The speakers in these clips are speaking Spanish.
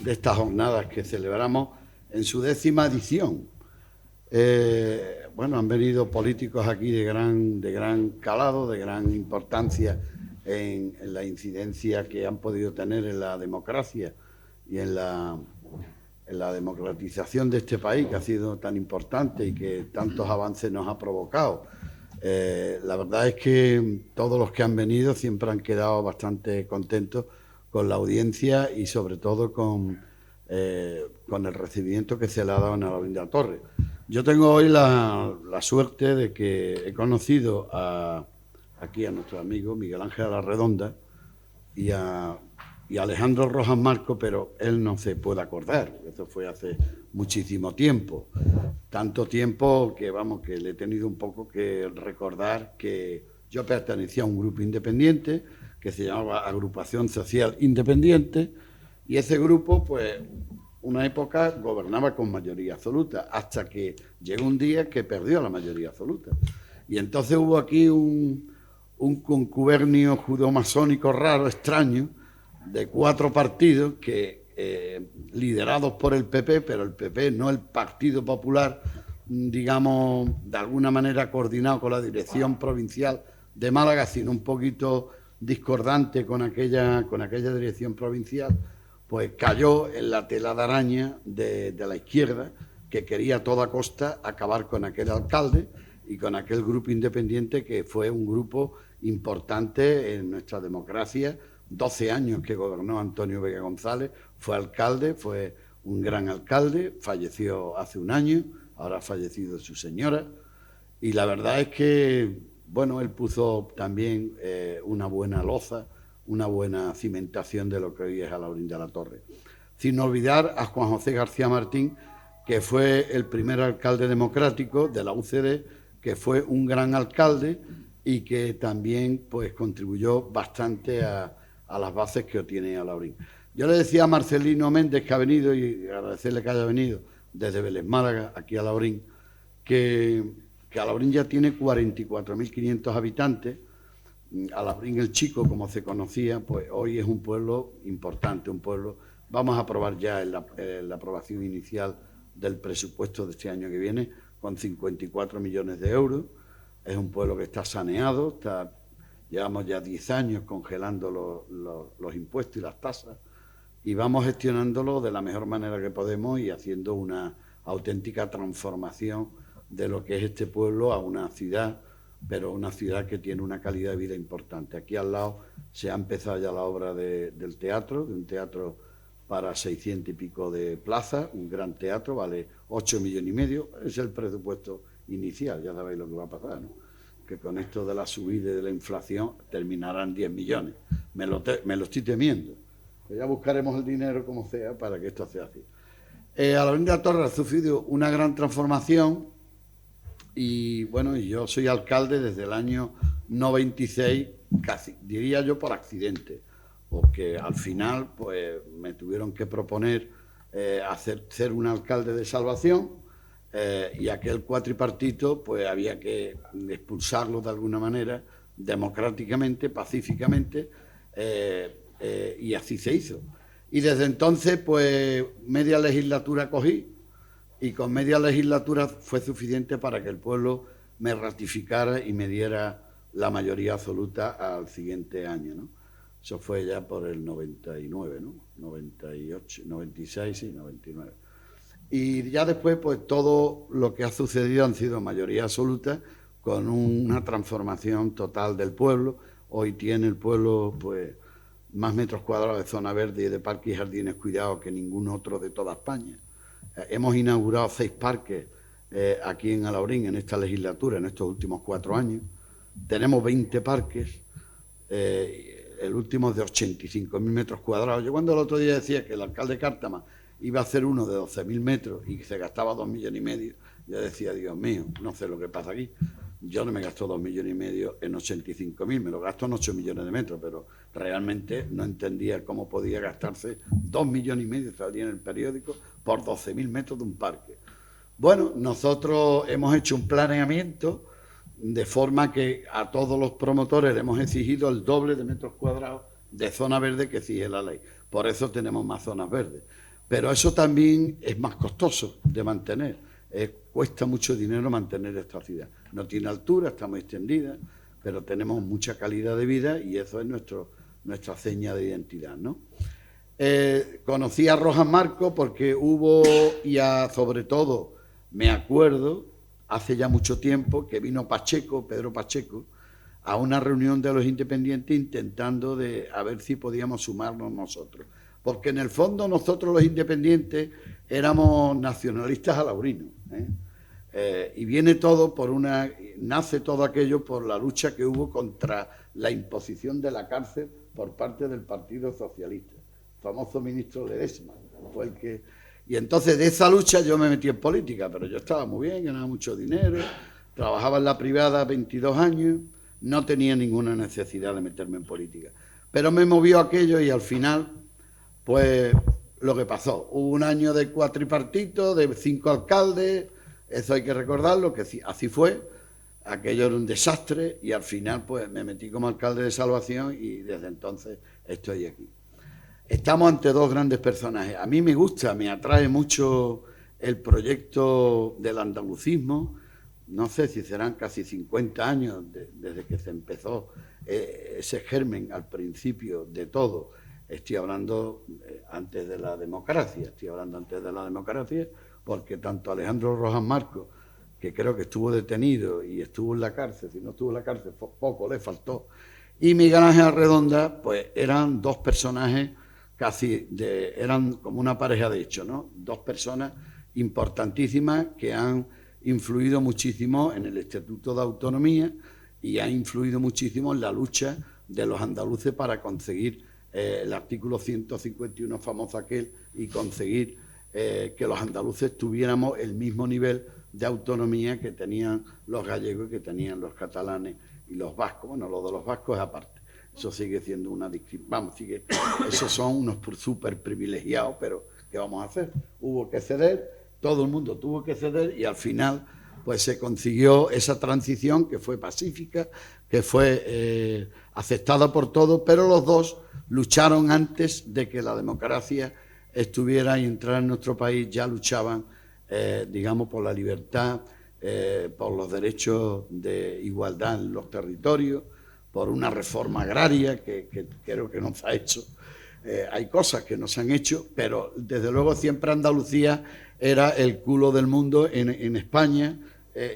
de estas jornadas que celebramos en su 10ª edición. Bueno, han venido políticos aquí de gran calado, de gran importancia en la incidencia que han podido tener en la democracia y en la democratización de este país, que ha sido tan importante y que tantos avances nos ha provocado. La verdad es que todos los que han venido siempre han quedado bastante contentos con la audiencia y sobre todo con el recibimiento que se le ha dado en Alaurín de la Torre. Yo tengo hoy la suerte de que he conocido aquí a nuestro amigo Miguel Ángel de la Redonda y a Alejandro Rojas Marco, pero él no se puede acordar, eso fue hace muchísimo tiempo, tanto tiempo que, vamos, que le he tenido un poco que recordar que yo pertenecía a un grupo independiente que se llamaba Agrupación Social Independiente, y ese grupo, pues, una época gobernaba con mayoría absoluta, hasta que llegó un día que perdió la mayoría absoluta. Y entonces hubo aquí un concubernio judeomasónico raro, extraño, de 4 partidos que, liderados por el PP, pero el PP no el Partido Popular, digamos, de alguna manera coordinado con la dirección provincial de Málaga, sino un poquito discordante con aquella dirección provincial, pues cayó en la tela de araña de la izquierda, que quería a toda costa acabar con aquel alcalde y con aquel grupo independiente que fue un grupo importante en nuestra democracia. 12 años que gobernó Antonio Vega González, fue alcalde, fue un gran alcalde, falleció hace un año, ahora ha fallecido su señora, y la verdad es que, bueno, él puso también una buena loza, una buena cimentación de lo que hoy es Alaurín de la Torre. Sin olvidar a Juan José García Martín, que fue el primer alcalde democrático de la UCD, que fue un gran alcalde y que también, pues, contribuyó bastante a las bases que tiene Alaurín. Yo le decía a Marcelino Méndez, que ha venido, y agradecerle que haya venido desde Vélez Málaga, aquí a Alaurín, que Alaurín ya tiene 44.500 habitantes. Alaurín el Chico, como se conocía, pues hoy es un pueblo importante, un pueblo. Vamos a aprobar ya la aprobación inicial del presupuesto de este año que viene, con 54 millones de euros. Es un pueblo que está saneado, llevamos ya 10 años congelando los impuestos y las tasas, y vamos gestionándolo de la mejor manera que podemos y haciendo una auténtica transformación de lo que es este pueblo a una ciudad, pero una ciudad que tiene una calidad de vida importante. Aquí al lado se ha empezado ya la obra del teatro, de un teatro para 600 y pico de plazas, un gran teatro, vale 8,5 millones, es el presupuesto inicial, ya sabéis lo que va a pasar, ¿no? Que con esto de la subida y de la inflación terminarán 10 millones. Me lo estoy temiendo. Pero ya buscaremos el dinero como sea para que esto sea así. Alaurín de la Torre ha sufrido una gran transformación y, bueno, yo soy alcalde desde el año 96, casi, diría yo, por accidente, porque al final, pues, me tuvieron que proponer ser un alcalde de salvación. Y aquel cuatripartito, pues había que expulsarlo de alguna manera, democráticamente, pacíficamente, y así se hizo. Y desde entonces, pues, media legislatura cogí, y con media legislatura fue suficiente para que el pueblo me ratificara y me diera la mayoría absoluta al siguiente año, ¿no? Eso fue ya por el 99, ¿no? 98, 96, sí, 99. Y ya después, pues, todo lo que ha sucedido han sido mayoría absoluta, con una transformación total del pueblo. Hoy tiene el pueblo, pues, más metros cuadrados de zona verde y de parques y jardines cuidados que ningún otro de toda España. Hemos inaugurado 6 parques aquí en Alaurín en esta legislatura, en estos últimos 4 años. Tenemos 20 parques, el último es de 85.000 metros cuadrados. Yo cuando el otro día decía que el alcalde Cártama iba a hacer uno de 12.000 metros y que se gastaba 2,5 millones, yo decía, Dios mío, no sé lo que pasa aquí. Yo no me gasto 2,5 millones en 85.000, me lo gasto en 8 millones de metros, pero realmente no entendía cómo podía gastarse 2,5 millones, salía en el periódico, por 12.000 metros de un parque. Bueno, nosotros hemos hecho un planeamiento de forma que a todos los promotores le hemos exigido el doble de metros cuadrados de zona verde que exige la ley. Por eso tenemos más zonas verdes. pero eso también es más costoso de mantener. Cuesta mucho dinero mantener esta ciudad. No tiene altura, está muy extendida, pero tenemos mucha calidad de vida y eso es nuestra seña de identidad, ¿no? Conocí a Rojas Marcos porque hubo, sobre todo, me acuerdo, hace ya mucho tiempo, que vino Pacheco, Pedro Pacheco, a una reunión de los independientes intentando a ver si podíamos sumarnos nosotros. Porque en el fondo nosotros los independientes éramos nacionalistas alaurinos, y nace todo aquello por la lucha que hubo contra la imposición de la cárcel por parte del Partido Socialista. El famoso ministro Ledesma fue el que... Y entonces de esa lucha yo me metí en política, pero yo estaba muy bien, ganaba mucho dinero, trabajaba en la privada 22 años, no tenía ninguna necesidad de meterme en política. Pero me movió aquello y al final, pues lo que pasó. Hubo un año de cuatripartito, de 5 alcaldes, eso hay que recordarlo, que así fue. Aquello era un desastre y al final pues me metí como alcalde de Salvación y desde entonces estoy aquí. Estamos ante dos grandes personajes. A mí me gusta, me atrae mucho el proyecto del andalucismo. No sé si serán casi 50 años desde que se empezó ese germen al principio de todo. Estoy hablando antes de la democracia, porque tanto Alejandro Rojas Marcos, que creo que estuvo detenido y estuvo en la cárcel, si no estuvo en la cárcel poco le faltó, y Miguel Ángel Arredonda, pues eran dos personajes eran como una pareja de hecho, ¿no? Dos personas importantísimas que han influido muchísimo en el Estatuto de Autonomía y han influido muchísimo en la lucha de los andaluces para conseguir el artículo 151 famoso aquel y conseguir que los andaluces tuviéramos el mismo nivel de autonomía que tenían los gallegos y que tenían los catalanes y los vascos. Bueno, lo de los vascos es aparte. Eso sigue siendo una discriminación. Esos son unos súper privilegiados, pero ¿qué vamos a hacer? Hubo que ceder, todo el mundo tuvo que ceder y al final pues se consiguió esa transición que fue pacífica, que fue aceptada por todos, pero los dos lucharon antes de que la democracia estuviera y entrara en nuestro país, ya luchaban, digamos, por la libertad, por los derechos de igualdad en los territorios, por una reforma agraria que creo que no se ha hecho. Hay cosas que no se han hecho, pero desde luego siempre Andalucía era el culo del mundo en España,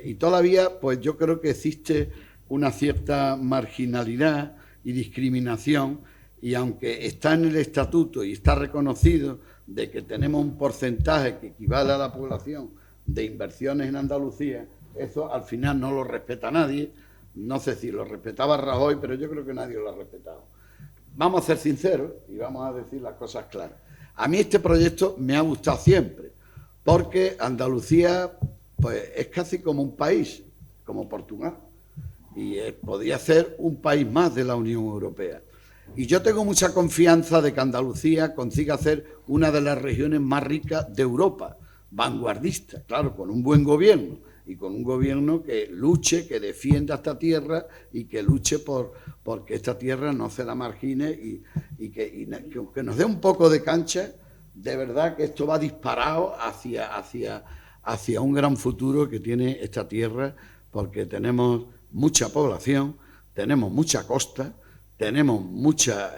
y todavía pues yo creo que existe una cierta marginalidad y discriminación, y aunque está en el estatuto y está reconocido de que tenemos un porcentaje que equivale a la población de inversiones en Andalucía, eso al final no lo respeta nadie. No sé si lo respetaba Rajoy, pero yo creo que nadie lo ha respetado. Vamos a ser sinceros y vamos a decir las cosas claras. A mí este proyecto me ha gustado siempre, porque Andalucía pues, es casi como un país, como Portugal, y podría ser un país más de la Unión Europea. Y yo tengo mucha confianza de que Andalucía consiga ser una de las regiones más ricas de Europa, vanguardista, claro, con un buen gobierno, y con un gobierno que luche, que defienda esta tierra y que luche porque esta tierra no se la margine y que nos dé un poco de cancha. De verdad que esto va disparado hacia un gran futuro que tiene esta tierra, porque tenemos mucha población, tenemos mucha costa, tenemos mucha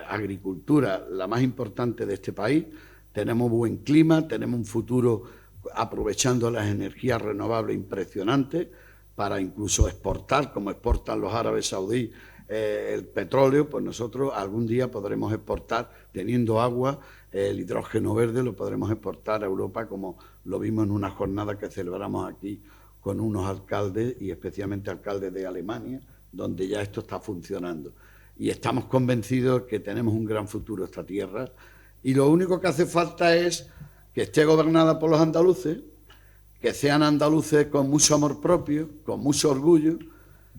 agricultura, la más importante de este país, tenemos buen clima, tenemos un futuro aprovechando las energías renovables impresionantes para incluso exportar, como exportan los árabes saudíes el petróleo, pues nosotros algún día podremos exportar, teniendo agua, el hidrógeno verde lo podremos exportar a Europa, como lo vimos en una jornada que celebramos aquí con unos alcaldes, y especialmente alcaldes de Alemania, donde ya esto está funcionando. Y estamos convencidos que tenemos un gran futuro esta tierra, y lo único que hace falta es que esté gobernada por los andaluces, que sean andaluces con mucho amor propio, con mucho orgullo.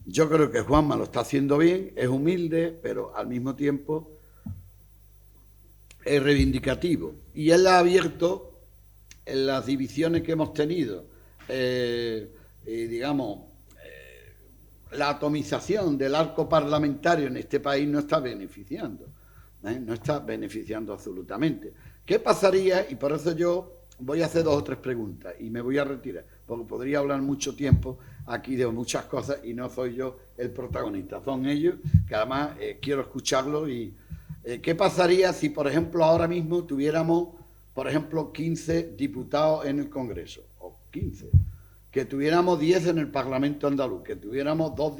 Yo creo que Juanma lo está haciendo bien, es humilde, pero al mismo tiempo es reivindicativo. Y él ha abierto en las divisiones que hemos tenido, la atomización del arco parlamentario en este país no está beneficiando absolutamente. ¿Qué pasaría? Y por eso yo voy a hacer 2 o 3 preguntas y me voy a retirar, porque podría hablar mucho tiempo aquí de muchas cosas y no soy yo el protagonista, son ellos, que además quiero escucharlo. Y ¿qué pasaría si, por ejemplo, ahora mismo tuviéramos, por ejemplo, 15 diputados en el Congreso, o 15, que tuviéramos 10 en el Parlamento andaluz, que tuviéramos 2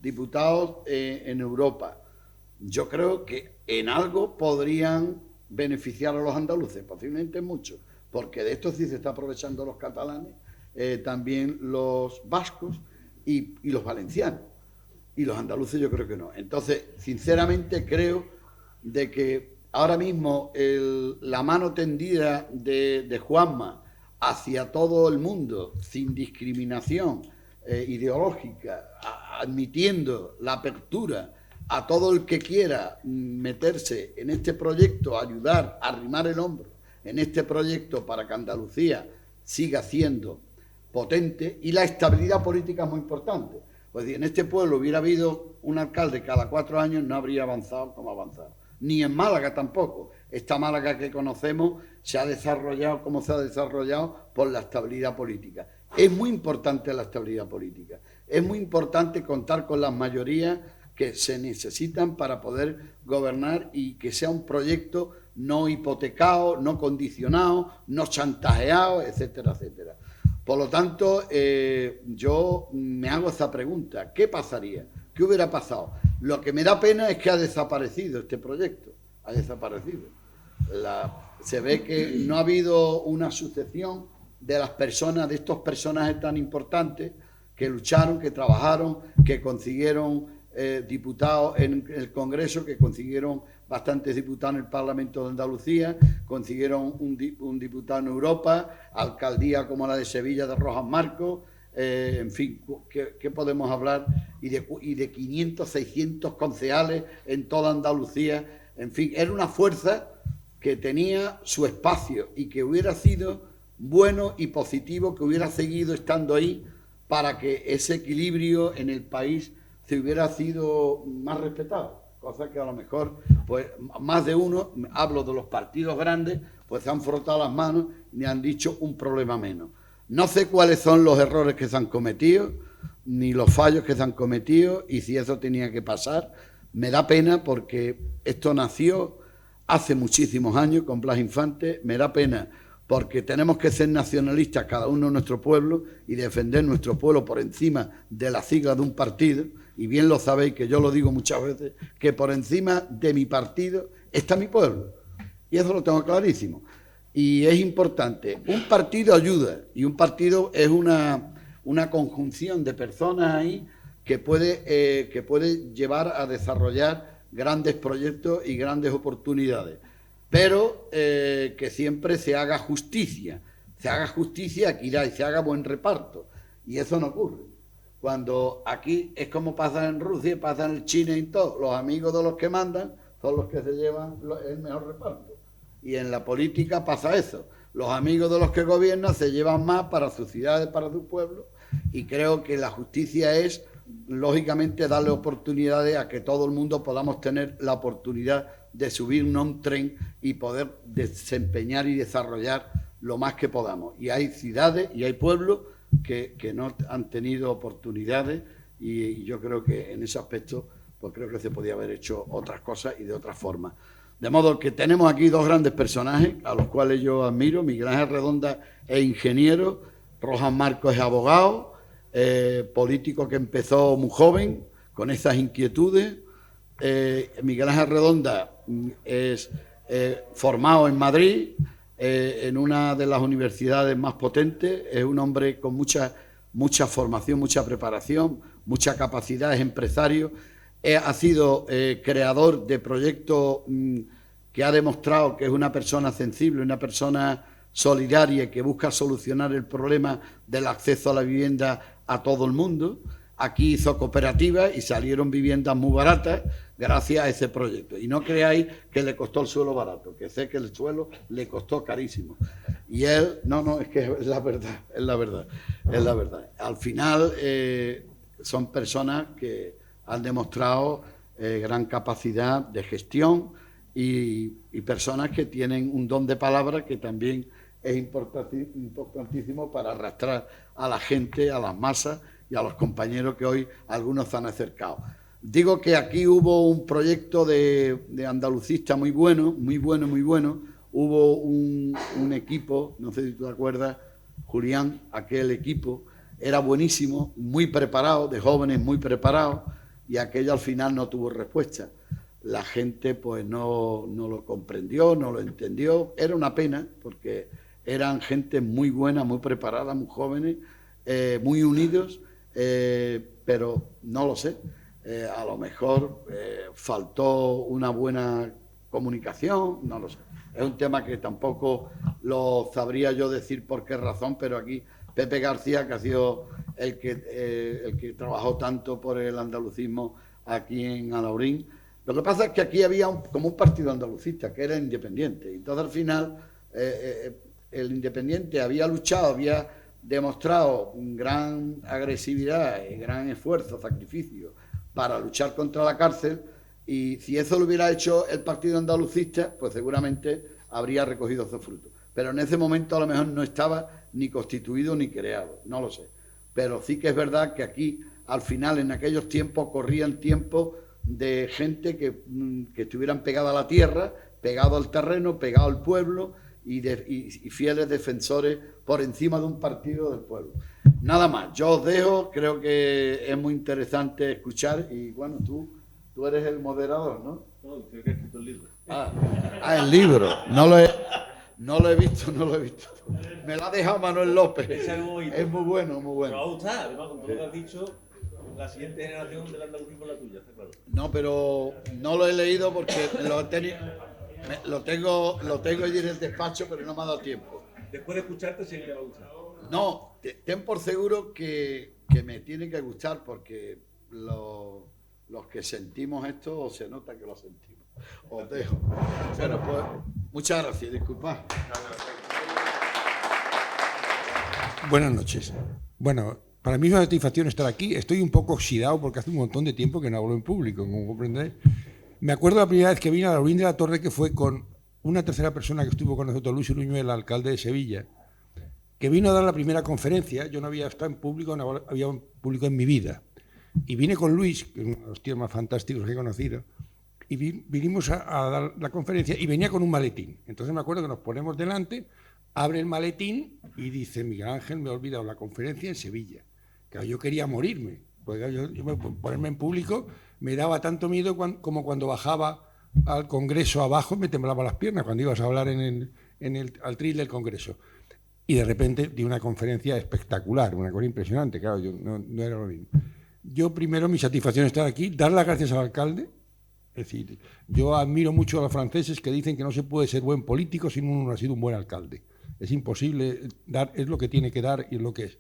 diputados en Europa? Yo creo que en algo podrían beneficiar a los andaluces, posiblemente mucho, porque de esto sí se está aprovechando los catalanes, también los vascos y los valencianos. Y los andaluces yo creo que no. Entonces, sinceramente creo de que ahora mismo la mano tendida de Juanma hacia todo el mundo, sin discriminación ideológica, admitiendo la apertura a todo el que quiera meterse en este proyecto, ayudar, arrimar el hombro en este proyecto para que Andalucía siga siendo potente. Y la estabilidad política es muy importante. Pues si en este pueblo hubiera habido un alcalde cada 4 años, no habría avanzado como ha avanzado. Ni en Málaga tampoco. Esta Málaga que conocemos se ha desarrollado como se ha desarrollado por la estabilidad política. Es muy importante la estabilidad política. Es muy importante contar con las mayorías que se necesitan para poder gobernar y que sea un proyecto no hipotecado, no condicionado, no chantajeado, etcétera, etcétera. Por lo tanto, yo me hago esa pregunta: ¿qué pasaría? ¿Qué hubiera pasado? Lo que me da pena es que ha desaparecido este proyecto, ha desaparecido. Se ve que no ha habido una sucesión de las personas, de estos personajes tan importantes que lucharon, que trabajaron, que consiguieron diputados en el Congreso, que consiguieron bastantes diputados en el Parlamento de Andalucía, consiguieron un diputado en Europa, alcaldía como la de Sevilla de Rojas Marcos, en fin, ¿qué podemos hablar? Y de 500, 600 concejales en toda Andalucía. En fin, era una fuerza que tenía su espacio y que hubiera sido bueno y positivo, que hubiera seguido estando ahí para que ese equilibrio en el país se hubiera sido más respetado, cosa que a lo mejor, pues más de uno, hablo de los partidos grandes, pues se han frotado las manos y han dicho un problema menos. No sé cuáles son los errores que se han cometido, ni los fallos que se han cometido, y si eso tenía que pasar. Me da pena porque esto nació hace muchísimos años con Blas Infante. Me da pena porque tenemos que ser nacionalistas cada uno en nuestro pueblo y defender nuestro pueblo por encima de la sigla de un partido. Y bien lo sabéis, que yo lo digo muchas veces, que por encima de mi partido está mi pueblo. Y eso lo tengo clarísimo. Y es importante. Un partido ayuda, y un partido es una conjunción de personas ahí que puede llevar a desarrollar grandes proyectos y grandes oportunidades. Pero que siempre se haga justicia, equidad y se haga buen reparto. Y eso no ocurre. Cuando aquí es como pasa en Rusia, pasa en China y todo, los amigos de los que mandan son los que se llevan el mejor reparto. Y en la política pasa eso. Los amigos de los que gobiernan se llevan más para sus ciudades, para su pueblo, y creo que la justicia es, lógicamente, darle oportunidades a que todo el mundo podamos tener la oportunidad de subirnos a un tren y poder desempeñar y desarrollar lo más que podamos. Y hay ciudades y hay pueblos que no han tenido oportunidades, y yo creo que en ese aspecto pues creo que se podía haber hecho otras cosas y de otras formas. De modo que tenemos aquí 2 grandes personajes a los cuales yo admiro. Miguel Ángel Redonda es ingeniero, Rojas Marcos es abogado, político que empezó muy joven con esas inquietudes. Miguel Ángel Redonda es formado en Madrid, en una de las universidades más potentes. Es un hombre con mucha formación, mucha preparación, mucha capacidad, es empresario. Ha sido creador de proyectos que ha demostrado que es una persona sensible, una persona solidaria y que busca solucionar el problema del acceso a la vivienda a todo el mundo. Aquí hizo cooperativas y salieron viviendas muy baratas gracias a ese proyecto. Y no creáis que le costó el suelo barato, que sé que el suelo le costó carísimo. Y él, no, es que es la verdad, es la verdad, es la verdad. Al final son personas que han demostrado gran capacidad de gestión y personas que tienen un don de palabra que también es importantísimo para arrastrar a la gente, a las masas y a los compañeros que hoy algunos se han acercado. Digo que aquí hubo un proyecto de andalucista muy bueno, muy bueno, muy bueno. Hubo un equipo, no sé si tú te acuerdas, Julián, aquel equipo era buenísimo, muy preparado, de jóvenes muy preparados, y aquello al final no tuvo respuesta. La gente pues no lo comprendió, no lo entendió. Era una pena porque eran gente muy buena, muy preparada, muy jóvenes, muy unidos, pero no lo sé. A lo mejor faltó una buena comunicación, no lo sé. Es un tema que tampoco lo sabría yo decir por qué razón, pero aquí Pepe García, que ha sido el que trabajó tanto por el andalucismo aquí en Alhaurín. Lo que pasa es que aquí había como un partido andalucista, que era independiente. Entonces, al final, el independiente había luchado, había demostrado gran agresividad, gran esfuerzo, sacrificio para luchar contra la cárcel, y si eso lo hubiera hecho el partido andalucista, pues seguramente habría recogido esos frutos. Pero en ese momento a lo mejor no estaba ni constituido ni creado, no lo sé. Pero sí que es verdad que aquí, al final, en aquellos tiempos, corrían tiempos de gente que estuvieran pegada a la tierra, pegado al terreno, pegado al pueblo y fieles defensores por encima de un partido del pueblo. Nada más, yo os dejo, creo que es muy interesante escuchar y bueno, tú eres el moderador, ¿no? No, creo que he escrito el libro. El libro, no lo he visto. Me lo ha dejado Manuel López. Es muy bueno, muy bueno. Me va a gustar, además con todo lo que has dicho, la siguiente generación del andalucismo es la tuya, está claro. No, pero no lo he leído porque lo tengo allí en el despacho, pero no me ha dado tiempo. Después de escucharte, sí que me va a gustar. No, ten por seguro que me tiene que gustar porque los que sentimos esto se nota que lo sentimos. Os dejo. Bueno, pues muchas gracias, disculpad. Buenas noches. Bueno, para mí es una satisfacción estar aquí. Estoy un poco oxidado porque hace un montón de tiempo que no hablo en público, como comprenderéis. Me acuerdo la primera vez que vine a Alhaurín de la Torre, que fue con una tercera persona que estuvo con nosotros, Luis Uruñuela, alcalde de Sevilla, que vino a dar la primera conferencia. Yo no había estado en público, no había un público en mi vida. Y vine con Luis, que es uno de los tíos más fantásticos que he conocido, y vinimos a dar la conferencia y venía con un maletín. Entonces me acuerdo que nos ponemos delante, abre el maletín y dice: Miguel Ángel, me he olvidado la conferencia en Sevilla. Claro, yo quería morirme, porque yo ponerme en público me daba tanto miedo como cuando bajaba al Congreso abajo me temblaban las piernas cuando ibas a hablar al tril del Congreso. Y de repente di una conferencia espectacular, una cosa impresionante, claro, yo no era lo mismo. Yo primero, mi satisfacción es estar aquí, dar las gracias al alcalde. Es decir, yo admiro mucho a los franceses que dicen que no se puede ser buen político si uno no ha sido un buen alcalde. Es imposible dar, es lo que tiene que dar y es lo que es.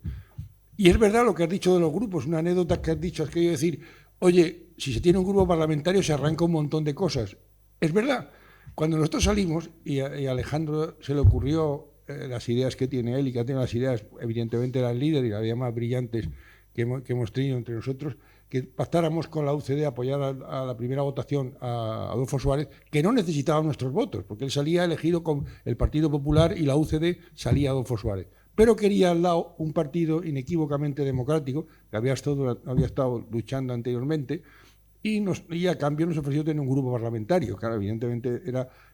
Y es verdad lo que has dicho de los grupos, una anécdota que has dicho, has querido decir, oye, si se tiene un grupo parlamentario se arranca un montón de cosas. Es verdad. Cuando nosotros salimos, y a Alejandro se le ocurrió las ideas que tiene él, y que ha tenido las ideas, evidentemente era el líder y las ideas más brillantes que hemos tenido entre nosotros, que pactáramos con la UCD a apoyar a la primera votación a Adolfo Suárez, que no necesitaba nuestros votos, porque él salía elegido con el Partido Popular y la UCD salía Adolfo Suárez. Pero quería al lado un partido inequívocamente democrático, que había estado luchando anteriormente, y a cambio nos ofreció tener un grupo parlamentario. Claro, evidentemente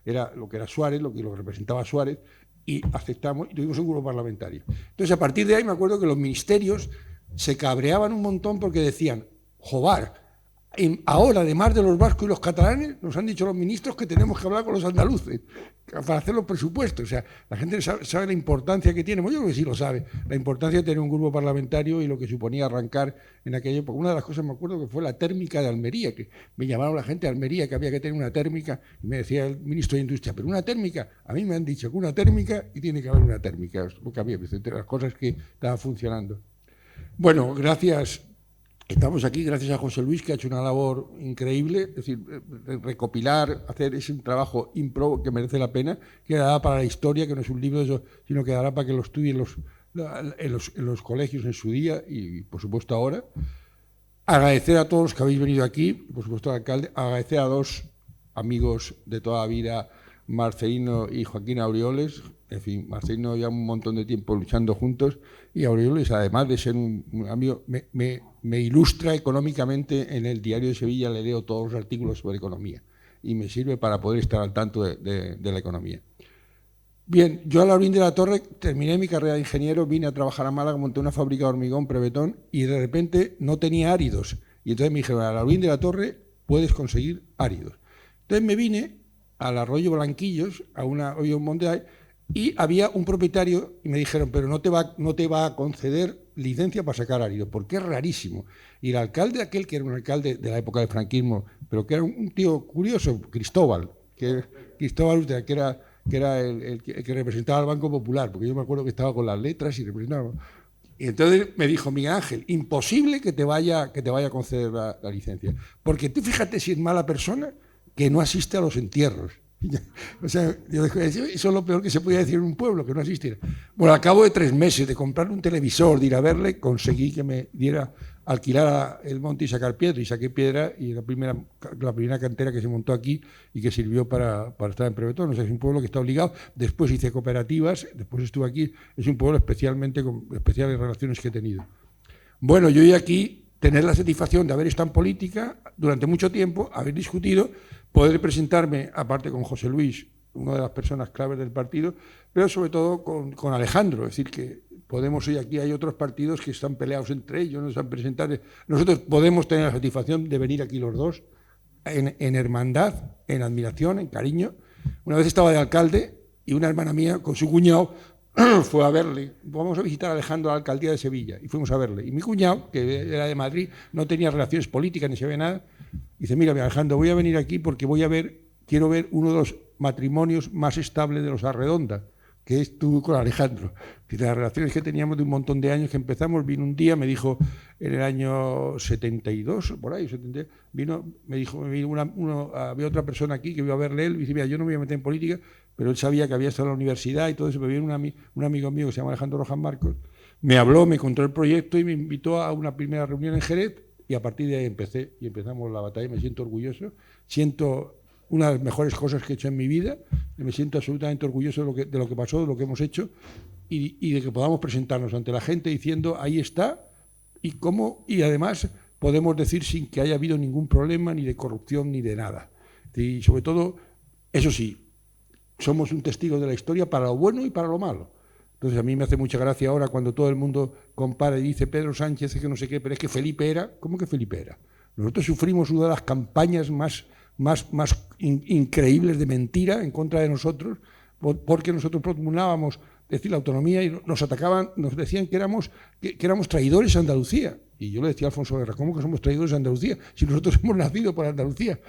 era lo que era Suárez, lo que representaba Suárez, y aceptamos y tuvimos un grupo parlamentario. Entonces, a partir de ahí me acuerdo que los ministerios se cabreaban un montón porque decían: joder, ahora, además de los vascos y los catalanes, nos han dicho los ministros que tenemos que hablar con los andaluces para hacer los presupuestos. O sea, la gente sabe la importancia que tiene, yo creo que sí lo sabe, la importancia de tener un grupo parlamentario y lo que suponía arrancar en aquella época. Una de las cosas me acuerdo que fue la térmica de Almería, que me llamaron la gente de Almería que había que tener una térmica, y me decía el ministro de Industria: pero una térmica, a mí me han dicho que una térmica y tiene que haber una térmica, porque había entre las cosas que estaban funcionando. Bueno, gracias. Estamos aquí gracias a José Luis, que ha hecho una labor increíble, es decir, recopilar, hacer ese trabajo impro que merece la pena, que dará para la historia, que no es un libro de eso, sino que dará para que lo estudien en los colegios en su día y, por supuesto, ahora. Agradecer a todos los que habéis venido aquí, por supuesto al alcalde, agradecer a dos amigos de toda la vida, Marcelino y Joaquín Aureoles. En fin, Marcelino ya un montón de tiempo luchando juntos, y Aureoles, además de ser un amigo, me ilustra económicamente. En el Diario de Sevilla le leo todos los artículos sobre economía y me sirve para poder estar al tanto de la economía. Bien, yo a Laurín de la Torre terminé mi carrera de ingeniero, vine a trabajar a Málaga, monté una fábrica de hormigón prebetón y de repente no tenía áridos. Y entonces me dijeron, a Laurín de la Torre puedes conseguir áridos. Entonces me vine al Arroyo Blanquillos, a un monte ahí, y había un propietario y me dijeron, pero no te va a conceder licencia para sacar áridos, porque es rarísimo. Y el alcalde aquel, que era un alcalde de la época del franquismo, pero que era un tío curioso, Cristóbal Ultra, que era el que representaba al Banco Popular, porque yo me acuerdo que estaba con las letras y representaba. Y entonces me dijo, Miguel Ángel, imposible que te vaya a conceder la licencia, porque tú fíjate si es mala persona que no asiste a los entierros. O sea, yo dije, eso es lo peor que se podía decir en un pueblo, que no asistiera. Bueno, al cabo de 3 meses de comprar un televisor, de ir a verle, conseguí que me diera alquilar el monte y sacar piedra, y saqué piedra, y la primera cantera que se montó aquí y que sirvió para estar en Prebetón. O sea, es un pueblo que está obligado. Después hice cooperativas, después estuve aquí. Es un pueblo especialmente con especiales relaciones que he tenido. Bueno, yo hoy aquí tener la satisfacción de haber estado en política durante mucho tiempo, haber discutido, poder presentarme, aparte con José Luis, una de las personas claves del partido, pero sobre todo con Alejandro. Es decir, que Podemos hoy aquí, hay otros partidos que están peleados entre ellos, no se han presentado. Nosotros podemos tener la satisfacción de venir aquí los dos, en hermandad, en admiración, en cariño. Una vez estaba de alcalde y una hermana mía con su cuñado fue a verle. Vamos a visitar a Alejandro a la alcaldía de Sevilla, y fuimos a verle. Y mi cuñado, que era de Madrid, no tenía relaciones políticas ni sabía nada, dice, mira, Alejandro, voy a venir aquí porque quiero ver uno de los matrimonios más estables de los Arredonda, que es tú con Alejandro. Y las relaciones que teníamos de un montón de años que empezamos, vino un día, me dijo, en el año 72, por ahí, 72, me dijo, había otra persona aquí que iba a verle él, y dice, mira, yo no me voy a meter en política, pero él sabía que había estado en la universidad y todo eso, me vino un amigo mío que se llama Alejandro Rojas Marcos, me habló, me contó el proyecto y me invitó a una primera reunión en Jerez, y a partir de ahí empezamos la batalla. Me siento orgulloso, siento una de las mejores cosas que he hecho en mi vida, me siento absolutamente orgulloso de lo que pasó, de lo que hemos hecho, y de que podamos presentarnos ante la gente diciendo, ahí está, y además podemos decir sin que haya habido ningún problema, ni de corrupción, ni de nada. Y sobre todo, eso sí, somos un testigo de la historia para lo bueno y para lo malo. Entonces a mí me hace mucha gracia ahora cuando todo el mundo compara y dice Pedro Sánchez es que no sé qué, pero es que Felipe era. ¿Cómo que Felipe era? Nosotros sufrimos una de las campañas más increíbles de mentira en contra de nosotros, porque nosotros propugnábamos decir la autonomía y nos atacaban, nos decían que éramos traidores a Andalucía. Y yo le decía a Alfonso Guerra, ¿cómo que somos traidores a Andalucía? Si nosotros hemos nacido por Andalucía.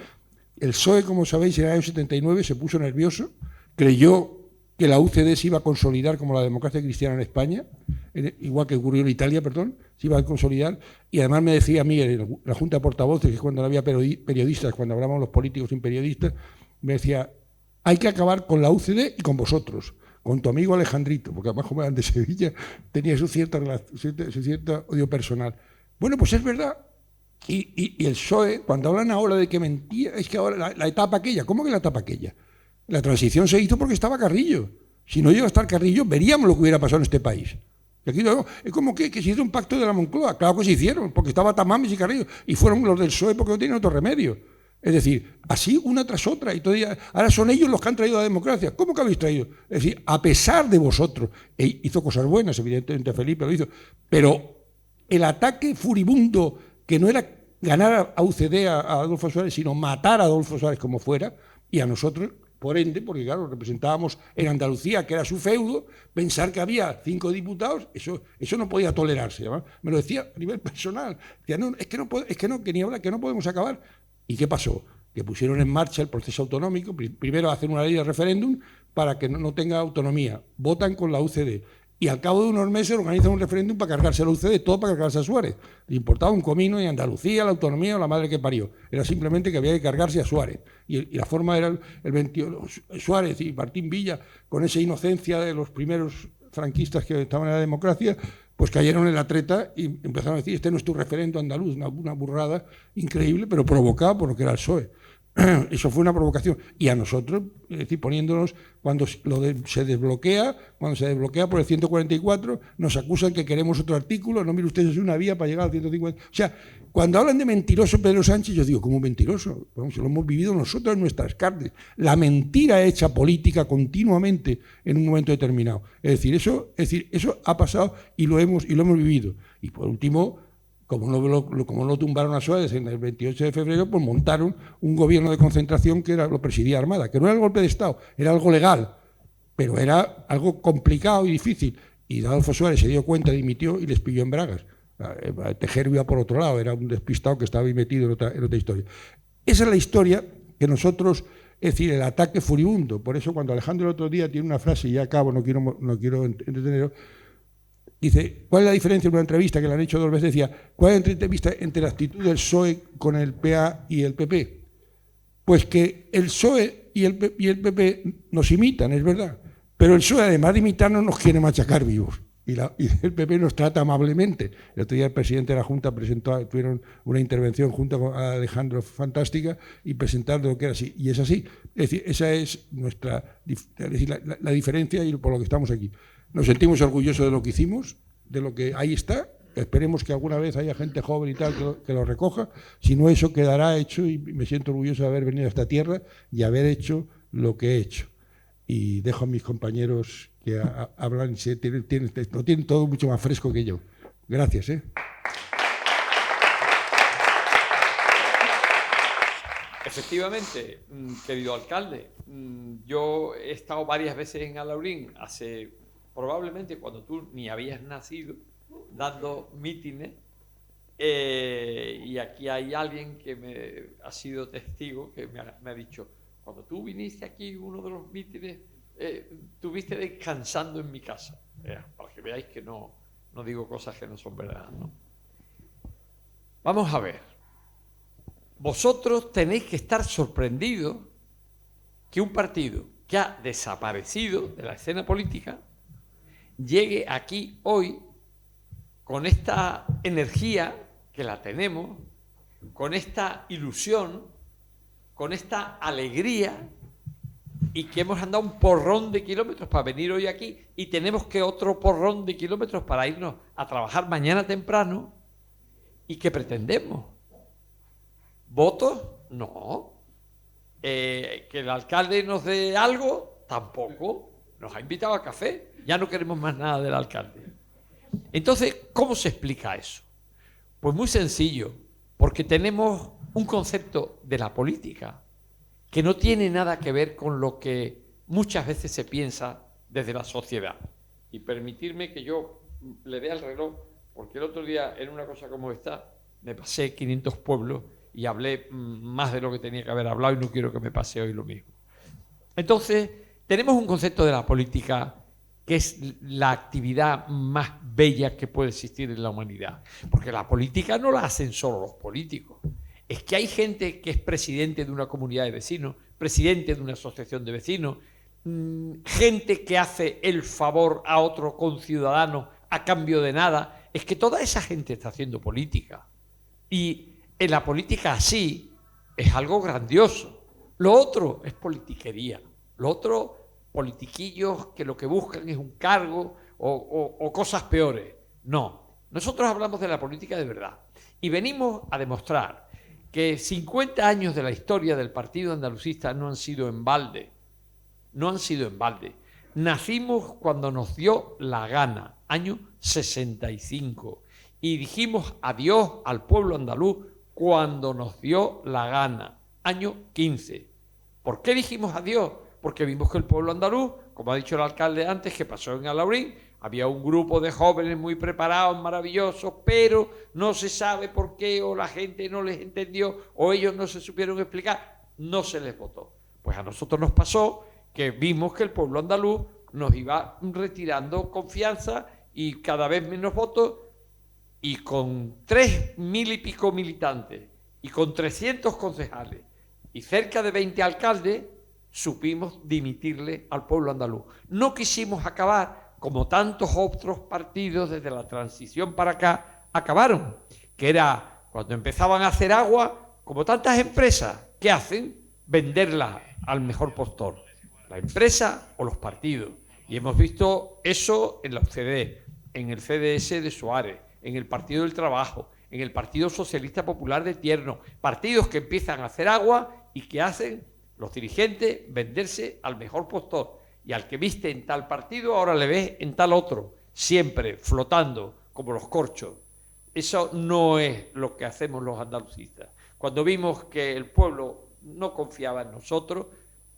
El PSOE, como sabéis, en el año 79 se puso nervioso, creyó que la UCD se iba a consolidar como la democracia cristiana en España, igual que ocurrió en Italia, se iba a consolidar, y además me decía a mí, en la Junta de Portavoces, que cuando no había periodistas, cuando hablábamos los políticos sin periodistas, me decía, hay que acabar con la UCD y con vosotros, con tu amigo Alejandrito, porque además como eran de Sevilla, tenía su cierto odio personal. Bueno, pues es verdad. Y el PSOE, cuando hablan ahora de que mentía, es que ahora la etapa aquella, ¿cómo que la etapa aquella? La transición se hizo porque estaba Carrillo. Si no llega a estar Carrillo, veríamos lo que hubiera pasado en este país. Y aquí es como que se hizo un pacto de la Moncloa. Claro que se hicieron, porque estaba Tamames y Carrillo. Y fueron los del PSOE porque no tienen otro remedio. Es decir, así una tras otra. Y todavía, ahora son ellos los que han traído la democracia. ¿Cómo que habéis traído? Es decir, a pesar de vosotros. Hizo cosas buenas, evidentemente Felipe lo hizo. Pero el ataque furibundo, que no era ganar a UCD, a Adolfo Suárez, sino matar a Adolfo Suárez como fuera, y a nosotros, por ende, porque claro, representábamos en Andalucía, que era su feudo, pensar que había 5 diputados, eso no podía tolerarse. ¿verdad? Me lo decía a nivel personal. Decía, no, que ni habla, que no podemos acabar. ¿Y qué pasó? Que pusieron en marcha el proceso autonómico, primero hacen una ley de referéndum para que no tenga autonomía, votan con la UCD. Y al cabo de unos meses organizan un referéndum para cargarse a la UCD, todo para cargarse a Suárez. Le importaba un comino y Andalucía, la autonomía o la madre que parió. Era simplemente que había que cargarse a Suárez. Y la forma era el 21. Suárez y Martín Villa, con esa inocencia de los primeros franquistas que estaban en la democracia, pues cayeron en la treta y empezaron a decir, este no es tu referendo andaluz, una burrada increíble, pero provocada por lo que era el PSOE. Eso fue una provocación. Y a nosotros, es decir, poniéndonos, cuando se desbloquea por el 144, nos acusan que queremos otro artículo. No, mire ustedes, es una vía para llegar al 150. O sea, cuando hablan de mentiroso Pedro Sánchez, yo digo, ¿cómo mentiroso? Vamos, lo hemos vivido nosotros en nuestras carnes. La mentira hecha política continuamente en un momento determinado. Es decir, eso ha pasado y lo hemos vivido. Y por último, como no tumbaron a Suárez en el 28 de febrero, pues montaron un gobierno de concentración que lo presidía Armada, que no era el golpe de Estado, era algo legal, pero era algo complicado y difícil. Y Adolfo Suárez se dio cuenta, dimitió y les pilló en bragas. Tejero iba por otro lado, era un despistado que estaba ahí metido en otra historia. Esa es la historia que nosotros, es decir, el ataque furibundo. Por eso cuando Alejandro el otro día tiene una frase, y ya acabo, no quiero entretenerlo, dice, ¿cuál es la diferencia en una entrevista que le han hecho 2 veces? Decía, ¿cuál es la entrevista entre la actitud del PSOE con el PA y el PP? Pues que el PSOE y el PP nos imitan, es verdad, pero el PSOE, además de imitarnos, nos quiere machacar vivos. Y el PP nos trata amablemente. El otro día el presidente de la Junta tuvieron una intervención junto con Alejandro fantástica y presentaron lo que era así. Y es así. Es decir, esa es la diferencia y por lo que estamos aquí. Nos sentimos orgullosos de lo que hicimos, de lo que ahí está. Esperemos que alguna vez haya gente joven y tal que lo recoja. Si no, eso quedará hecho y me siento orgulloso de haber venido a esta tierra y haber hecho lo que he hecho. Y dejo a mis compañeros que hablan y lo tienen todo mucho más fresco que yo. Gracias. Efectivamente, querido alcalde, yo he estado varias veces en Alhaurín, probablemente cuando tú ni habías nacido, dando mítines, y aquí hay alguien que ha sido testigo, que me ha dicho, cuando tú viniste aquí, uno de los mítines, estuviste descansando en mi casa. Para que veáis que no digo cosas que no son verdad, ¿no? Vamos a ver. Vosotros tenéis que estar sorprendidos que un partido que ha desaparecido de la escena política llegue aquí hoy con esta energía que la tenemos, con esta ilusión, con esta alegría, y que hemos andado un porrón de kilómetros para venir hoy aquí y tenemos que otro porrón de kilómetros para irnos a trabajar mañana temprano. ¿Y qué pretendemos? ¿Votos? No. ¿Que el alcalde nos dé algo? Tampoco. Nos ha invitado a café. Ya no queremos más nada del alcalde. Entonces, ¿cómo se explica eso? Pues muy sencillo, porque tenemos un concepto de la política que no tiene nada que ver con lo que muchas veces se piensa desde la sociedad. Y permitirme que yo le dé al reloj, porque el otro día, en una cosa como esta, me pasé 500 pueblos y hablé más de lo que tenía que haber hablado y no quiero que me pase hoy lo mismo. Entonces, tenemos un concepto de la política que es la actividad más bella que puede existir en la humanidad. Porque la política no la hacen solo los políticos. Es que hay gente que es presidente de una comunidad de vecinos, presidente de una asociación de vecinos, gente que hace el favor a otro conciudadano a cambio de nada. Es que toda esa gente está haciendo política. Y en la política así es algo grandioso. Lo otro es politiquería. Lo otro, politiquillos que lo que buscan es un cargo o cosas peores. No, nosotros hablamos de la política de verdad. Y venimos a demostrar que 50 años de la historia del Partido Andalucista no han sido en balde. No han sido en balde. Nacimos cuando nos dio la gana, año 65. Y dijimos adiós al pueblo andaluz cuando nos dio la gana, año 15. ¿Por qué dijimos adiós? Porque vimos que el pueblo andaluz, como ha dicho el alcalde antes, que pasó en Alhaurín, había un grupo de jóvenes muy preparados, maravillosos, pero no se sabe por qué, o la gente no les entendió, o ellos no se supieron explicar, no se les votó. Pues a nosotros nos pasó que vimos que el pueblo andaluz nos iba retirando confianza y cada vez menos votos, y con 3.000 y pico militantes, y con 300 concejales, y cerca de 20 alcaldes, supimos dimitirle al pueblo andaluz. No quisimos acabar como tantos otros partidos desde la transición para acá acabaron, que era cuando empezaban a hacer agua, como tantas empresas, ¿qué hacen? venderla al mejor postor, la empresa o los partidos. Y hemos visto eso en la UCD, en el CDS de Suárez, en el Partido del Trabajo, en el Partido Socialista Popular de Tierno, partidos que empiezan a hacer agua y que hacen los dirigentes venderse al mejor postor. Y al que viste en tal partido, ahora le ves en tal otro, siempre flotando como los corchos. Eso no es lo que hacemos los andalucistas. Cuando vimos que el pueblo no confiaba en nosotros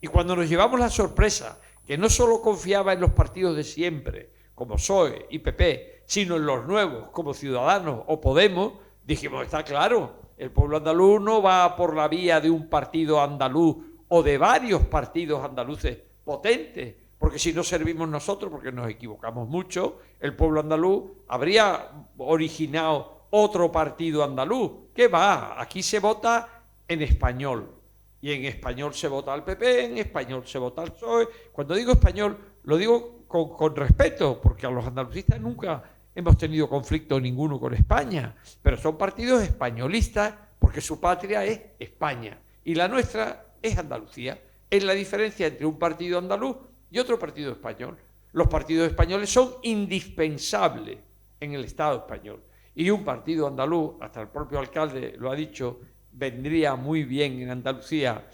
y cuando nos llevamos la sorpresa que no solo confiaba en los partidos de siempre, como PSOE y PP, sino en los nuevos, como Ciudadanos o Podemos, dijimos, está claro, el pueblo andaluz no va por la vía de un partido andaluz o de varios partidos andaluces potentes, porque si no servimos nosotros, porque nos equivocamos mucho, el pueblo andaluz habría originado otro partido andaluz. ¿Qué va? Aquí se vota en español, y en español se vota al PP, en español se vota al PSOE. Cuando digo español, lo digo con respeto, porque a los andalucistas nunca hemos tenido conflicto ninguno con España, pero son partidos españolistas porque su patria es España y la nuestra es Andalucía. Es la diferencia entre un partido andaluz y otro partido español. Los partidos españoles son indispensables en el Estado español y un partido andaluz, hasta el propio alcalde lo ha dicho, vendría muy bien en Andalucía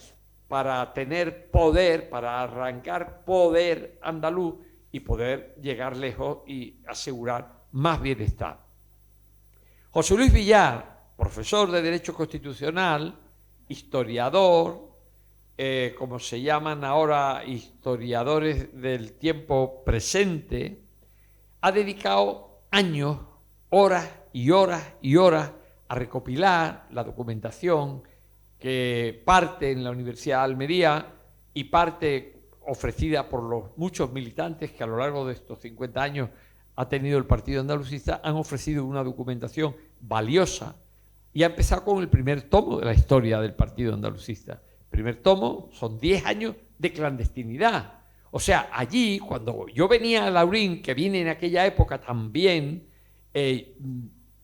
para tener poder, para arrancar poder andaluz y poder llegar lejos y asegurar más bienestar. José Luis Villar, profesor de Derecho Constitucional, historiador, como se llaman ahora historiadores del tiempo presente, ha dedicado años, horas y horas y horas a recopilar la documentación que parte en la Universidad de Almería y parte ofrecida por los muchos militantes que a lo largo de estos 50 años ha tenido el Partido Andalucista, han ofrecido una documentación valiosa y ha empezado con el primer tomo de la historia del Partido Andalucista. El primer tomo son 10 años de clandestinidad. O sea, allí, cuando yo venía a Laurín, que vine en aquella época también,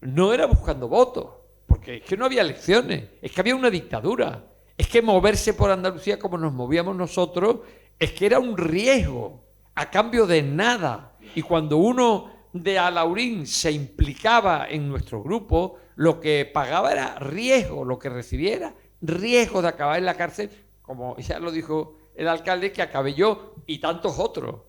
no era buscando votos, porque es que no había elecciones, es que había una dictadura, es que moverse por Andalucía como nos movíamos nosotros, es que era un riesgo, a cambio de nada. Y cuando uno de Alaurín se implicaba en nuestro grupo, lo que pagaba era riesgo, lo que recibía era riesgo de acabar en la cárcel, como ya lo dijo el alcalde, que acabé yo y tantos otros.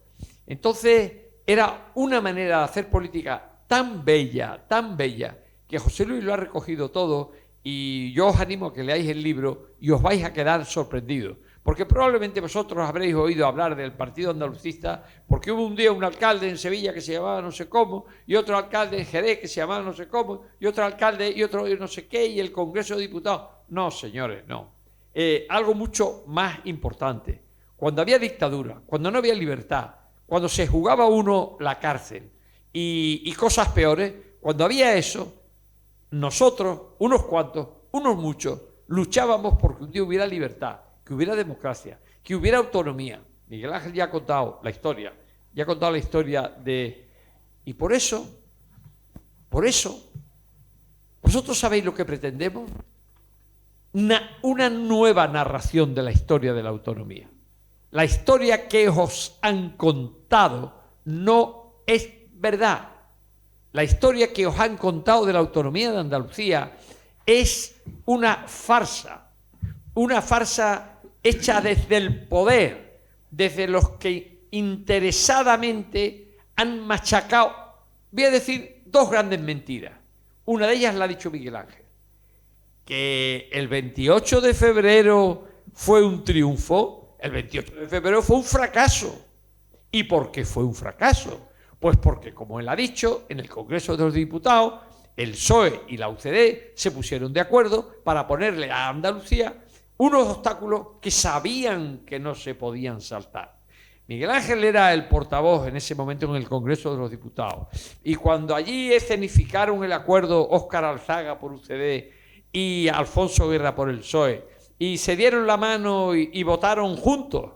Entonces, era una manera de hacer política tan bella, que José Luis lo ha recogido todo y yo os animo a que leáis el libro y os vais a quedar sorprendidos. Porque probablemente vosotros habréis oído hablar del Partido Andalucista, porque hubo un día un alcalde en Sevilla que se llamaba no sé cómo, y otro alcalde en Jerez que se llamaba no sé cómo, y otro alcalde y otro no sé qué, y el Congreso de Diputados. No, señores, no. Algo mucho más importante. Cuando había dictadura, cuando no había libertad, cuando se jugaba uno la cárcel y cosas peores, cuando había eso, nosotros, unos cuantos, unos muchos, luchábamos porque un día hubiera libertad, que hubiera democracia, que hubiera autonomía. Miguel Ángel ya ha contado la historia, de... Y por eso, ¿vosotros sabéis lo que pretendemos? Una nueva narración de la historia de la autonomía. La historia que os han contado no es verdad. La historia que os han contado de la autonomía de Andalucía es una farsa hecha desde el poder, desde los que interesadamente han machacado, voy a decir, dos grandes mentiras. Una de ellas la ha dicho Miguel Ángel, que el 28 de febrero fue un triunfo, el 28 de febrero fue un fracaso. ¿Y por qué fue un fracaso? Pues porque, como él ha dicho, en el Congreso de los Diputados, el PSOE y la UCD se pusieron de acuerdo para ponerle a Andalucía unos obstáculos que sabían que no se podían saltar. Miguel Ángel era el portavoz en ese momento en el Congreso de los Diputados. Y cuando allí escenificaron el acuerdo Óscar Alzaga por UCD y Alfonso Guerra por el PSOE, y se dieron la mano y votaron juntos,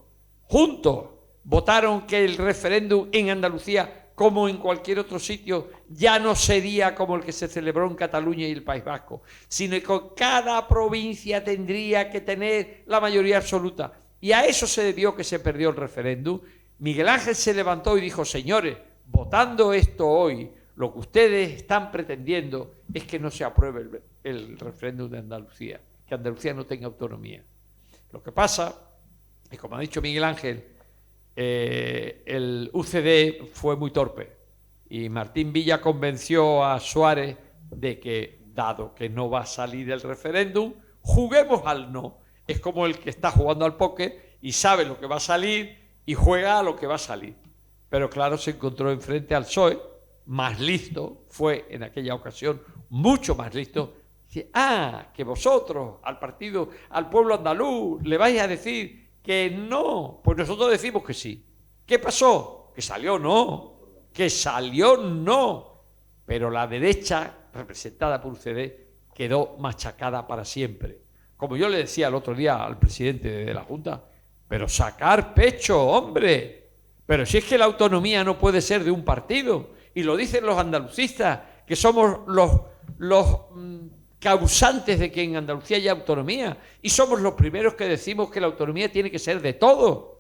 votaron que el referéndum en Andalucía como en cualquier otro sitio, ya no sería como el que se celebró en Cataluña y el País Vasco, sino que cada provincia tendría que tener la mayoría absoluta. Y a eso se debió que se perdió el referéndum. Miguel Ángel se levantó y dijo: señores, votando esto hoy, lo que ustedes están pretendiendo es que no se apruebe el referéndum de Andalucía, que Andalucía no tenga autonomía. Lo que pasa es, como ha dicho Miguel Ángel, el UCD fue muy torpe y Martín Villa convenció a Suárez de que, dado que no va a salir el referéndum, juguemos al no. Es como el que está jugando al póker y sabe lo que va a salir y juega a lo que va a salir. Pero claro, se encontró enfrente al PSOE, más listo, fue en aquella ocasión mucho más listo. Dice: que vosotros al pueblo andaluz le vais a decir que no. Pues nosotros decimos que sí. ¿Qué pasó? Que salió no. Pero la derecha, representada por UCD, quedó machacada para siempre. Como yo le decía el otro día al presidente de la Junta: pero sacar pecho, hombre. Pero si es que la autonomía no puede ser de un partido. Y lo dicen los andalucistas, que somos los causantes de que en Andalucía haya autonomía. Y somos los primeros que decimos que la autonomía tiene que ser de todos.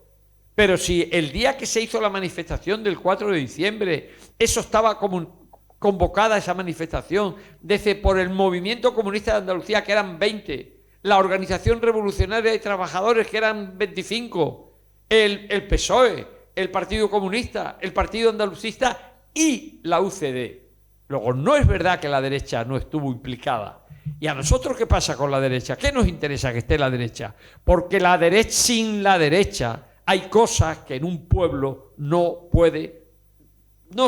Pero si el día que se hizo la manifestación del 4 de diciembre, eso estaba convocada, esa manifestación, por el Movimiento Comunista de Andalucía, que eran 20, la Organización Revolucionaria de Trabajadores, que eran 25, el PSOE, el Partido Comunista, el Partido Andalucista y la UCD. Luego, no es verdad que la derecha no estuvo implicada. ¿Y a nosotros qué pasa con la derecha? ¿Qué nos interesa que esté la derecha? Porque sin la derecha hay cosas que en un pueblo no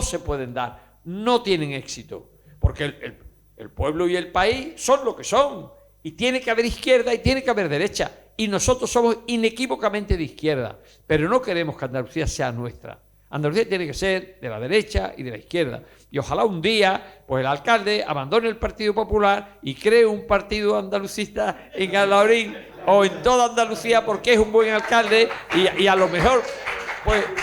se pueden dar, no tienen éxito. Porque el pueblo y el país son lo que son. Y tiene que haber izquierda y tiene que haber derecha. Y nosotros somos inequívocamente de izquierda. Pero no queremos que Andalucía sea nuestra. Andalucía tiene que ser de la derecha y de la izquierda. Y ojalá un día, pues el alcalde abandone el Partido Popular y cree un partido andalucista en Alhaurín o en toda Andalucía, porque es un buen alcalde y a lo mejor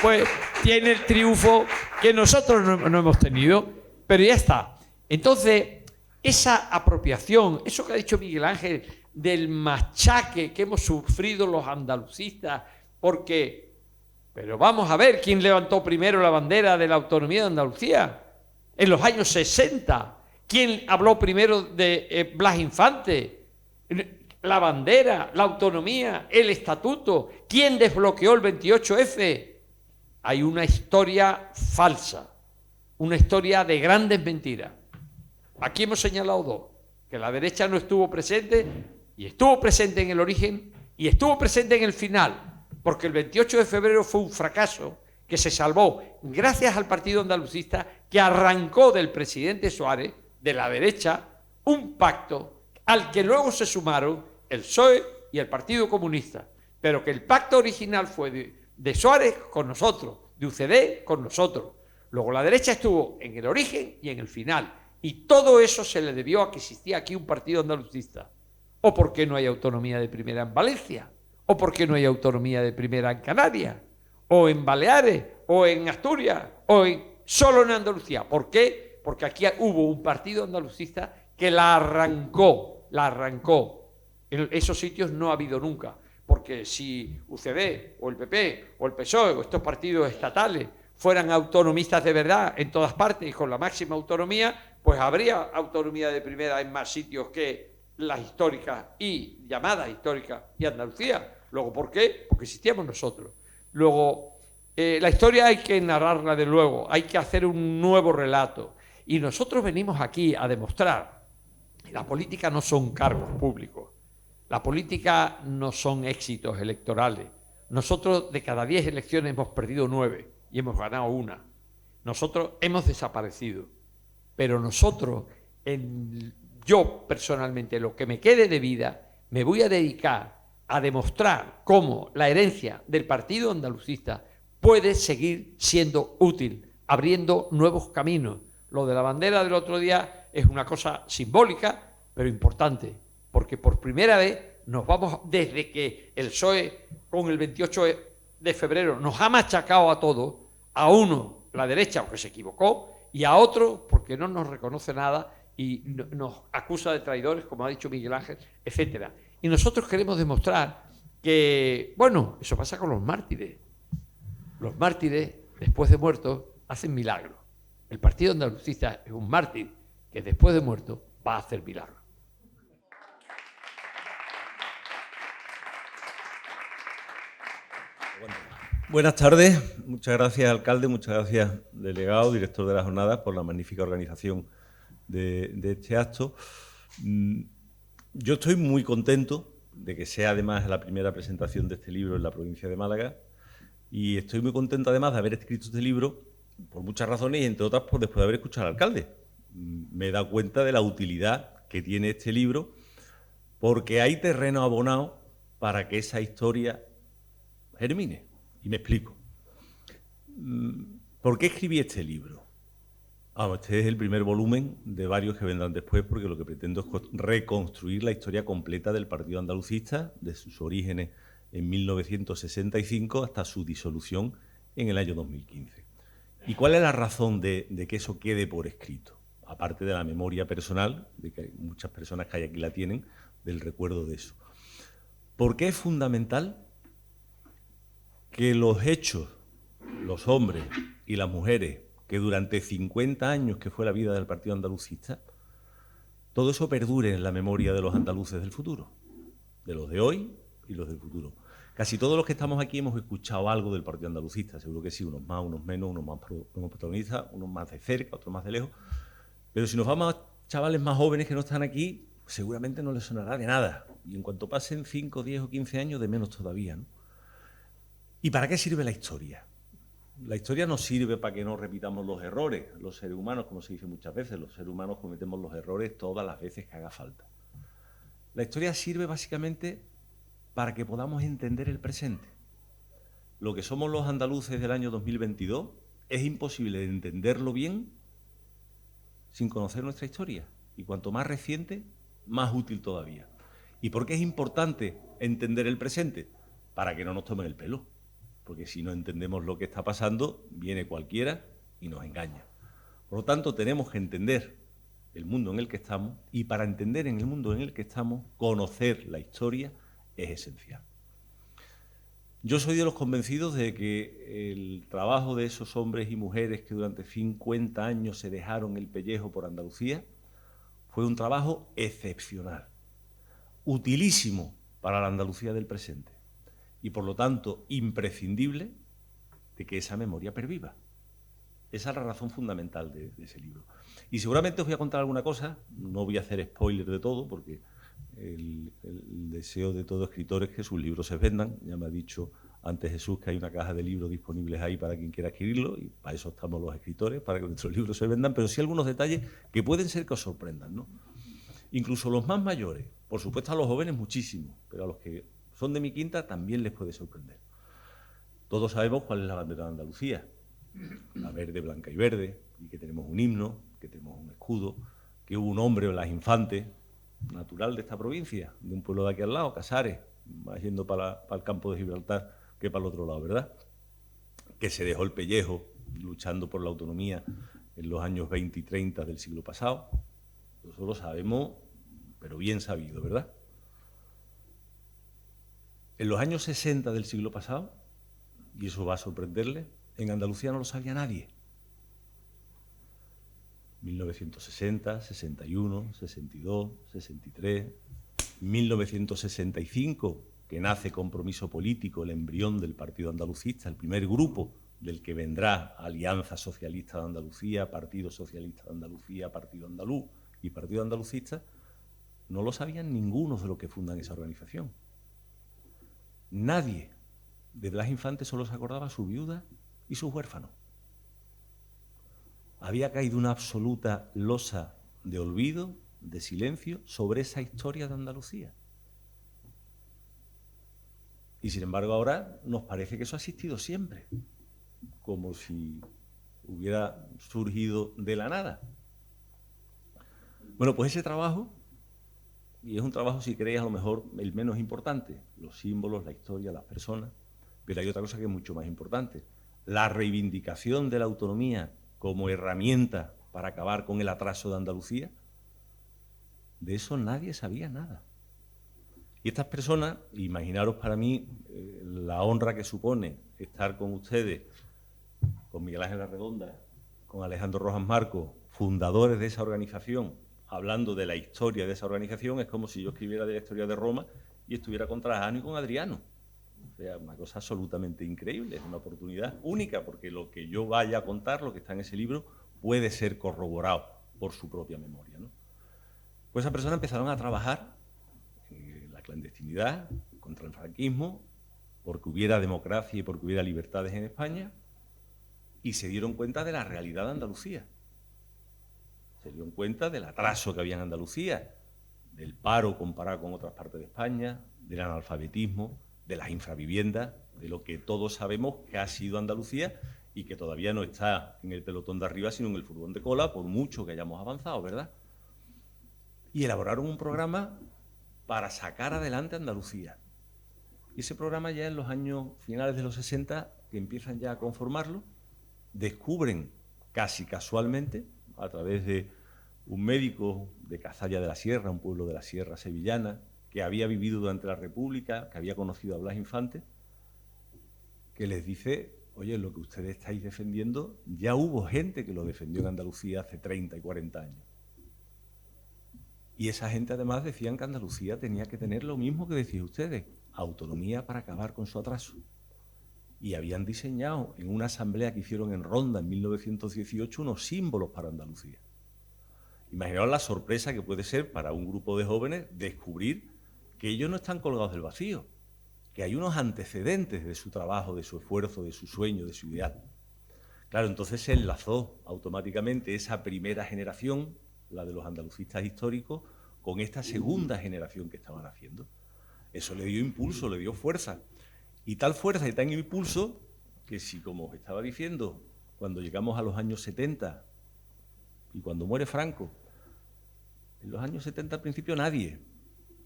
pues tiene el triunfo que nosotros no hemos tenido. Pero ya está. Entonces, esa apropiación, eso que ha dicho Miguel Ángel, del machaque que hemos sufrido los andalucistas, pero vamos a ver quién levantó primero la bandera de la autonomía de Andalucía. En los años 60, ¿quién habló primero de Blas Infante? La bandera, la autonomía, el estatuto. ¿Quién desbloqueó el 28F? Hay una historia falsa, una historia de grandes mentiras. Aquí hemos señalado dos: que la derecha no estuvo presente, y estuvo presente en el origen y estuvo presente en el final. Porque el 28 de febrero fue un fracaso que se salvó gracias al Partido Andalucista, que arrancó del presidente Suárez, de la derecha, un pacto al que luego se sumaron el PSOE y el Partido Comunista. Pero que el pacto original fue de Suárez con nosotros, de UCD con nosotros. Luego la derecha estuvo en el origen y en el final. Y todo eso se le debió a que existía aquí un partido andalucista. ¿O por qué no hay autonomía de primera en Valencia? ¿O por qué no hay autonomía de primera en Canarias? ¿O en Baleares? ¿O en Asturias? ¿O solo en Andalucía? ¿Por qué? Porque aquí hubo un partido andalucista que la arrancó. En esos sitios no ha habido nunca. Porque si UCD, o el PP, o el PSOE, o estos partidos estatales fueran autonomistas de verdad en todas partes y con la máxima autonomía, pues habría autonomía de primera en más sitios que las históricas y llamadas históricas y Andalucía. Luego, ¿por qué? Porque existíamos nosotros. Luego, la historia hay que narrarla de luego, hay que hacer un nuevo relato. Y nosotros venimos aquí a demostrar que la política no son cargos públicos, la política no son éxitos electorales. Nosotros de cada 10 elecciones hemos perdido 9 y hemos ganado 1. Nosotros hemos desaparecido, pero nosotros, yo personalmente, lo que me quede de vida, me voy a dedicar a demostrar cómo la herencia del Partido Andalucista puede seguir siendo útil, abriendo nuevos caminos. Lo de la bandera del otro día es una cosa simbólica, pero importante, porque por primera vez nos vamos, desde que el PSOE con el 28 de febrero nos ha machacado a todos, a uno la derecha porque se equivocó, y a otro porque no nos reconoce nada y nos acusa de traidores, como ha dicho Miguel Ángel, etcétera. Y nosotros queremos demostrar que, bueno, eso pasa con los mártires. Los mártires, después de muertos, hacen milagros. El Partido Andalucista es un mártir que después de muerto va a hacer milagros. Buenas tardes, muchas gracias alcalde, muchas gracias delegado, director de la jornada, por la magnífica organización de este acto. Yo estoy muy contento de que sea además la primera presentación de este libro en la provincia de Málaga, y estoy muy contento además de haber escrito este libro por muchas razones, y entre otras por después de haber escuchado al alcalde. Me he dado cuenta de la utilidad que tiene este libro, porque hay terreno abonado para que esa historia germine. Y me explico. ¿Por qué escribí este libro? Este es el primer volumen de varios que vendrán después, porque lo que pretendo es reconstruir la historia completa del Partido Andalucista, de sus orígenes en 1965 hasta su disolución en el año 2015. ¿Y cuál es la razón de que eso quede por escrito? Aparte de la memoria personal, de que hay muchas personas que hay aquí la tienen, del recuerdo de eso. ¿Por qué es fundamental que los hechos, los hombres y las mujeres, que durante 50 años que fue la vida del Partido Andalucista, todo eso perdure en la memoria de los andaluces del futuro, de los de hoy y los del futuro? Casi todos los que estamos aquí hemos escuchado algo del Partido Andalucista, seguro que sí, unos más, unos menos, unos más protagonistas, unos más de cerca, otros más de lejos, pero si nos vamos a chavales más jóvenes que no están aquí, seguramente no les sonará de nada, y en cuanto pasen 5, 10 o 15 años, de menos todavía, ¿no? ¿Y para qué sirve la historia? La historia nos sirve para que no repitamos los errores. Los seres humanos, como se dice muchas veces, los seres humanos cometemos los errores todas las veces que haga falta. La historia sirve básicamente para que podamos entender el presente. Lo que somos los andaluces del año 2022 es imposible de entenderlo bien sin conocer nuestra historia. Y cuanto más reciente, más útil todavía. ¿Y por qué es importante entender el presente? Para que no nos tomen el pelo. Porque si no entendemos lo que está pasando, viene cualquiera y nos engaña. Por lo tanto, tenemos que entender el mundo en el que estamos, y para entender en el mundo en el que estamos, conocer la historia es esencial. Yo soy de los convencidos de que el trabajo de esos hombres y mujeres que durante 50 años se dejaron el pellejo por Andalucía fue un trabajo excepcional, utilísimo para la Andalucía del presente, y por lo tanto imprescindible de que esa memoria perviva. Esa es la razón fundamental de ese libro. Y seguramente os voy a contar alguna cosa, no voy a hacer spoiler de todo, porque el deseo de todo escritor es que sus libros se vendan. Ya me ha dicho antes Jesús que hay una caja de libros disponibles ahí para quien quiera adquirirlo, y para eso estamos los escritores, para que nuestros libros se vendan, pero sí algunos detalles que pueden ser que os sorprendan, ¿no? Incluso los más mayores, por supuesto a los jóvenes muchísimo, pero a los que son de mi quinta también les puede sorprender. Todos sabemos cuál es la bandera de Andalucía, la verde, blanca y verde, y que tenemos un himno, que tenemos un escudo, que hubo un hombre, Blas Infante, natural de esta provincia, de un pueblo de aquí al lado, Casares, más yendo para el campo de Gibraltar que para el otro lado, ¿verdad? Que se dejó el pellejo luchando por la autonomía en los años 20 y 30 del siglo pasado. Eso lo sabemos, pero bien sabido, ¿verdad? En los años 60 del siglo pasado, y eso va a sorprenderle, en Andalucía no lo sabía nadie. 1960, 61, 62, 63, 1965, que nace Compromiso Político, el embrión del Partido Andalucista, el primer grupo del que vendrá Alianza Socialista de Andalucía, Partido Socialista de Andalucía, Partido Andaluz y Partido Andalucista, no lo sabían ninguno de los que fundan esa organización. Nadie de Blas Infante solo se acordaba su viuda y sus huérfanos. Había caído una absoluta losa de olvido, de silencio, sobre esa historia de Andalucía. Y sin embargo ahora nos parece que eso ha existido siempre, como si hubiera surgido de la nada. Bueno, pues ese trabajo, y es un trabajo, si queréis, a lo mejor el menos importante, los símbolos, la historia, las personas, pero hay otra cosa que es mucho más importante. la reivindicación de la autonomía como herramienta para acabar con el atraso de Andalucía, de eso nadie sabía nada. Y estas personas, imaginaros para mí la honra que supone estar con ustedes, con Miguel Ángel Arredonda, con Alejandro Rojas Marco, fundadores de esa organización, hablando de la historia de esa organización, es como si yo escribiera de la historia de Roma y estuviera con Trajano y con Adriano. O sea, una cosa absolutamente increíble, es una oportunidad única, porque lo que yo vaya a contar, lo que está en ese libro, puede ser corroborado por su propia memoria, ¿no? Pues esas personas empezaron a trabajar en la clandestinidad, contra el franquismo, porque hubiera democracia y porque hubiera libertades en España, y se dieron cuenta de la realidad de Andalucía. Se dieron cuenta del atraso que había en Andalucía, del paro comparado con otras partes de España, del analfabetismo, de las infraviviendas, de lo que todos sabemos que ha sido Andalucía y que todavía no está en el pelotón de arriba, sino en el furgón de cola, por mucho que hayamos avanzado, ¿verdad? Y elaboraron un programa para sacar adelante Andalucía. Y ese programa ya en los años finales de los 60, que empiezan ya a conformarlo, descubren casi casualmente, a través de un médico de Cazalla de la Sierra, un pueblo de la Sierra sevillana, que había vivido durante la República, que había conocido a Blas Infante, que les dice, oye, lo que ustedes estáis defendiendo, ya hubo gente que lo defendió en Andalucía hace 30 y 40 años. Y esa gente además decían que Andalucía tenía que tener lo mismo que decís ustedes, autonomía para acabar con su atraso. Y habían diseñado en una asamblea que hicieron en Ronda en 1918 unos símbolos para Andalucía. Imaginaos la sorpresa que puede ser para un grupo de jóvenes descubrir que ellos no están colgados del vacío, que hay unos antecedentes de su trabajo, de su esfuerzo, de su sueño, de su ideal. Claro, entonces se enlazó automáticamente esa primera generación, la de los andalucistas históricos, con esta segunda generación que estaban haciendo. Eso le dio impulso, le dio fuerza. Y tal fuerza y tal impulso que si, como os estaba diciendo, cuando llegamos a los años 70 y cuando muere Franco, en los años 70 al principio nadie,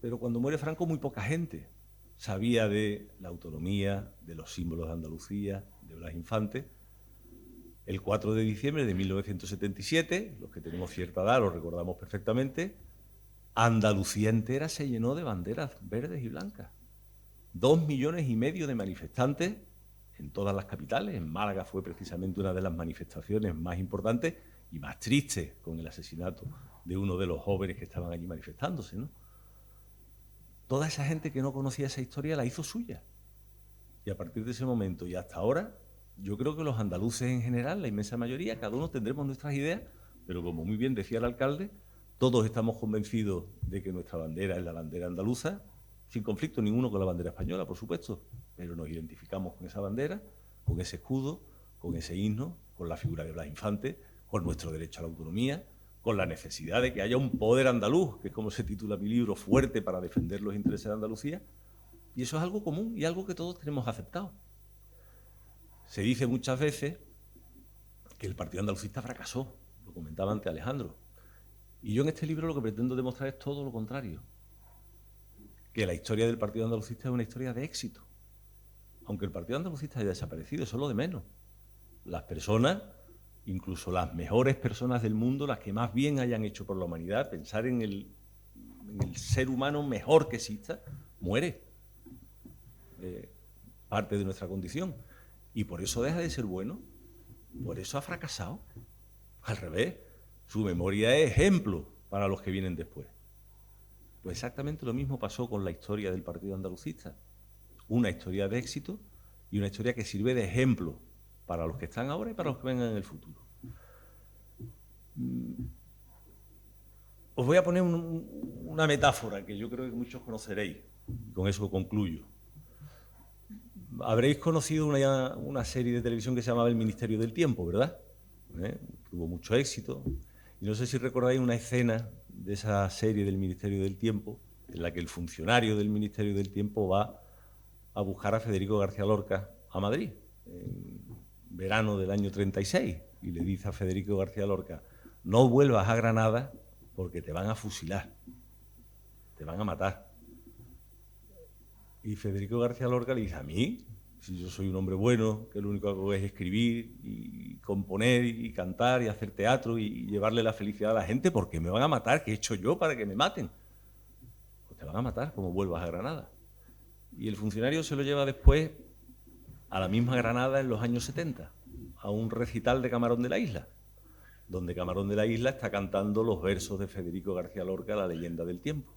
pero cuando muere Franco muy poca gente sabía de la autonomía, de los símbolos de Andalucía, de Blas Infante. El 4 de diciembre de 1977, los que tenemos cierta edad lo recordamos perfectamente, Andalucía entera se llenó de banderas verdes y blancas. 2,5 millones de manifestantes en todas las capitales. En Málaga fue precisamente una de las manifestaciones más importantes y más tristes, con el asesinato de uno de los jóvenes que estaban allí manifestándose, ¿no? Toda esa gente que no conocía esa historia la hizo suya. Y a partir de ese momento y hasta ahora, yo creo que los andaluces en general, la inmensa mayoría, cada uno tendremos nuestras ideas, pero como muy bien decía el alcalde, todos estamos convencidos de que nuestra bandera es la bandera andaluza, sin conflicto ninguno con la bandera española, por supuesto, pero nos identificamos con esa bandera, con ese escudo, con ese himno, con la figura de Blas Infante, con nuestro derecho a la autonomía, con la necesidad de que haya un poder andaluz, que es como se titula mi libro, fuerte para defender los intereses de Andalucía, y eso es algo común y algo que todos tenemos aceptado. Se dice muchas veces que el Partido Andalucista fracasó, lo comentaba antes Alejandro, y yo en este libro lo que pretendo demostrar es todo lo contrario, que la historia del Partido Andalucista es una historia de éxito. Aunque el Partido Andalucista haya desaparecido, eso es lo de menos. Las personas, incluso las mejores personas del mundo, las que más bien hayan hecho por la humanidad, pensar en el ser humano mejor que exista, muere. Parte de nuestra condición. Y por eso deja de ser bueno, por eso ha fracasado. Al revés, su memoria es ejemplo para los que vienen después. Pues exactamente lo mismo pasó con la historia del Partido Andalucista. Una historia de éxito y una historia que sirve de ejemplo para los que están ahora y para los que vengan en el futuro. Os voy a poner una metáfora que yo creo que muchos conoceréis, y con eso concluyo. Habréis conocido una serie de televisión que se llamaba El Ministerio del Tiempo, ¿verdad? Tuvo mucho éxito. Y no sé si recordáis una escena de esa serie del Ministerio del Tiempo, en la que el funcionario del Ministerio del Tiempo va a buscar a Federico García Lorca a Madrid, en verano del año 36, y le dice a Federico García Lorca, no vuelvas a Granada porque te van a fusilar, te van a matar. Y Federico García Lorca le dice, ¿a mí? si yo soy un hombre bueno, que lo único que hago es escribir y componer y cantar y hacer teatro y llevarle la felicidad a la gente, ¿por qué me van a matar? ¿Qué he hecho yo para que me maten? Pues te van a matar como vuelvas a Granada. Y el funcionario se lo lleva después a la misma Granada en los años 70, a un recital de Camarón de la Isla, donde Camarón de la Isla está cantando los versos de Federico García Lorca, La leyenda del tiempo.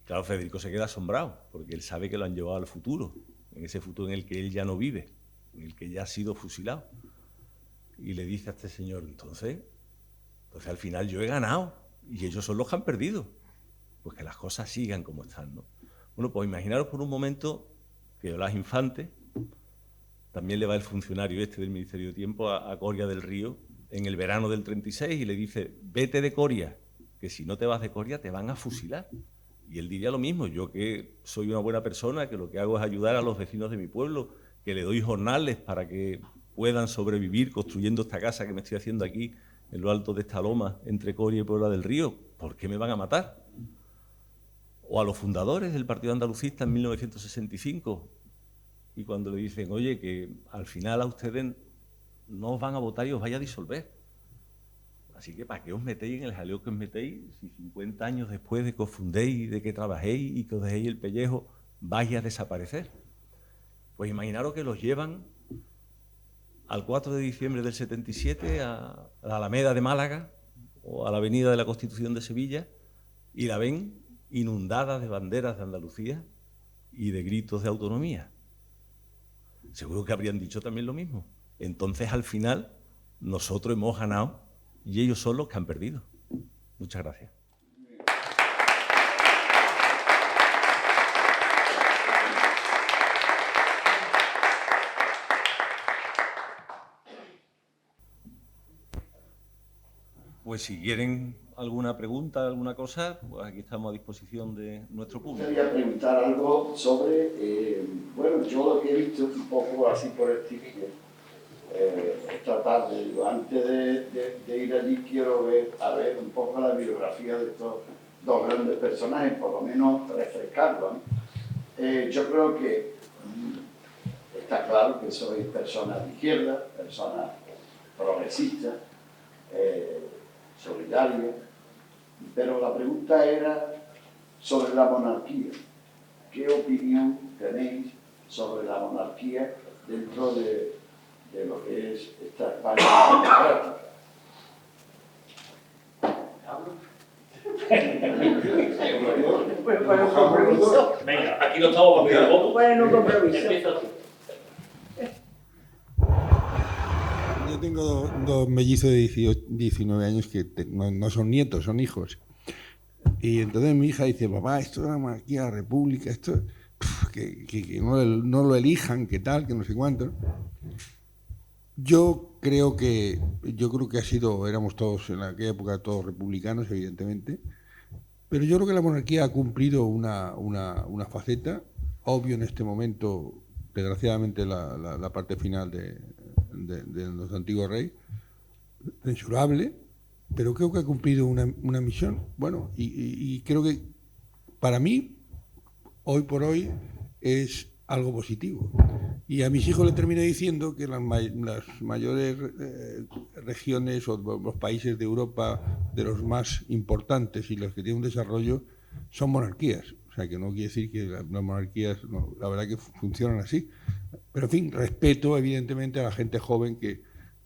Claro, Federico se queda asombrado, porque él sabe que lo han llevado al futuro, en ese futuro en el que él ya no vive, en el que ya ha sido fusilado. Y le dice a este señor, entonces al final yo he ganado y ellos son los que han perdido. Pues que las cosas sigan como están, ¿no? Bueno, pues imaginaros por un momento que Blas Infante, también le va el funcionario este del Ministerio de Tiempo a Coria del Río en el verano del 36 y le dice, vete de Coria, que si no te vas de Coria te van a fusilar. Y él diría lo mismo, yo que soy una buena persona, que lo que hago es ayudar a los vecinos de mi pueblo, que le doy jornales para que puedan sobrevivir construyendo esta casa que me estoy haciendo aquí en lo alto de esta loma entre Coria y Puebla del Río, ¿por qué me van a matar? O a los fundadores del Partido Andalucista en 1965, y cuando le dicen, oye, que al final a ustedes no os van a votar y os vais a disolver. Así que ¿para qué os metéis en el jaleo que os metéis si 50 años después de que os fundéis, de que trabajéis y que os dejéis el pellejo, vais a desaparecer? Pues imaginaros que los llevan al 4 de diciembre del 77 a la Alameda de Málaga o a la Avenida de la Constitución de Sevilla y la ven inundada de banderas de Andalucía y de gritos de autonomía. Seguro que habrían dicho también lo mismo. Entonces, al final, nosotros hemos ganado y ellos son los que han perdido. Muchas gracias. Pues si quieren alguna pregunta, alguna cosa, pues aquí estamos a disposición de nuestro público. Quería preguntar algo sobre, bueno, yo lo que he visto un poco así por el típico, esta tarde, digo, antes de ir allí quiero ver un poco la biografía de estos dos grandes personajes, por lo menos refrescarlo, ¿no? Yo creo que está claro que sois personas de izquierda, personas progresistas, solidarias, pero la pregunta era sobre la monarquía. ¿Qué opinión tenéis sobre la monarquía dentro de lo que es esta España democrática? Bueno, compromiso. Venga, aquí no estamos para pedir voto. Bueno, compromiso. Empieza tú. Yo tengo dos mellizos de 19 años que no son nietos, son hijos. Y entonces mi hija dice, papá, esto es la monarquía, la república, esto que no lo elijan, que tal, que no sé cuánto. Yo creo que éramos todos en aquella época todos republicanos, evidentemente, pero yo creo que la monarquía ha cumplido una faceta, obvio en este momento, desgraciadamente la parte final de los antiguos reyes, censurable, pero creo que ha cumplido una misión. Bueno, y creo que para mí, hoy por hoy, es algo positivo. Y a mis hijos les terminé diciendo que las mayores regiones o los países de Europa, de los más importantes y los que tienen un desarrollo, son monarquías. O sea, que no quiere decir que las monarquías, no, la verdad que funcionan así. Pero, en fin, respeto evidentemente a la gente joven que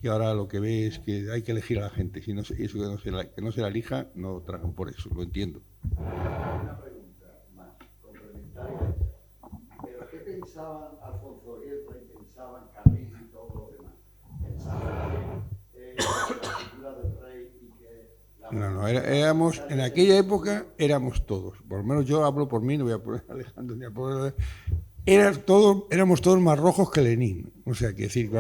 ahora lo que ve es que hay que elegir a la gente. Si no, eso que no se la elija, no tragan por eso, lo entiendo. Una pregunta más complementaria. ¿Pero qué pensaban Alfonso Guerra y pensaban Camilo y todos los demás? ¿Pensaban que la figura del rey y que... No, éramos, en aquella época éramos todos, por lo menos yo hablo por mí, no voy a poner a Alejandro ni a poner... éramos todos más rojos que Lenin. O sea, que decir,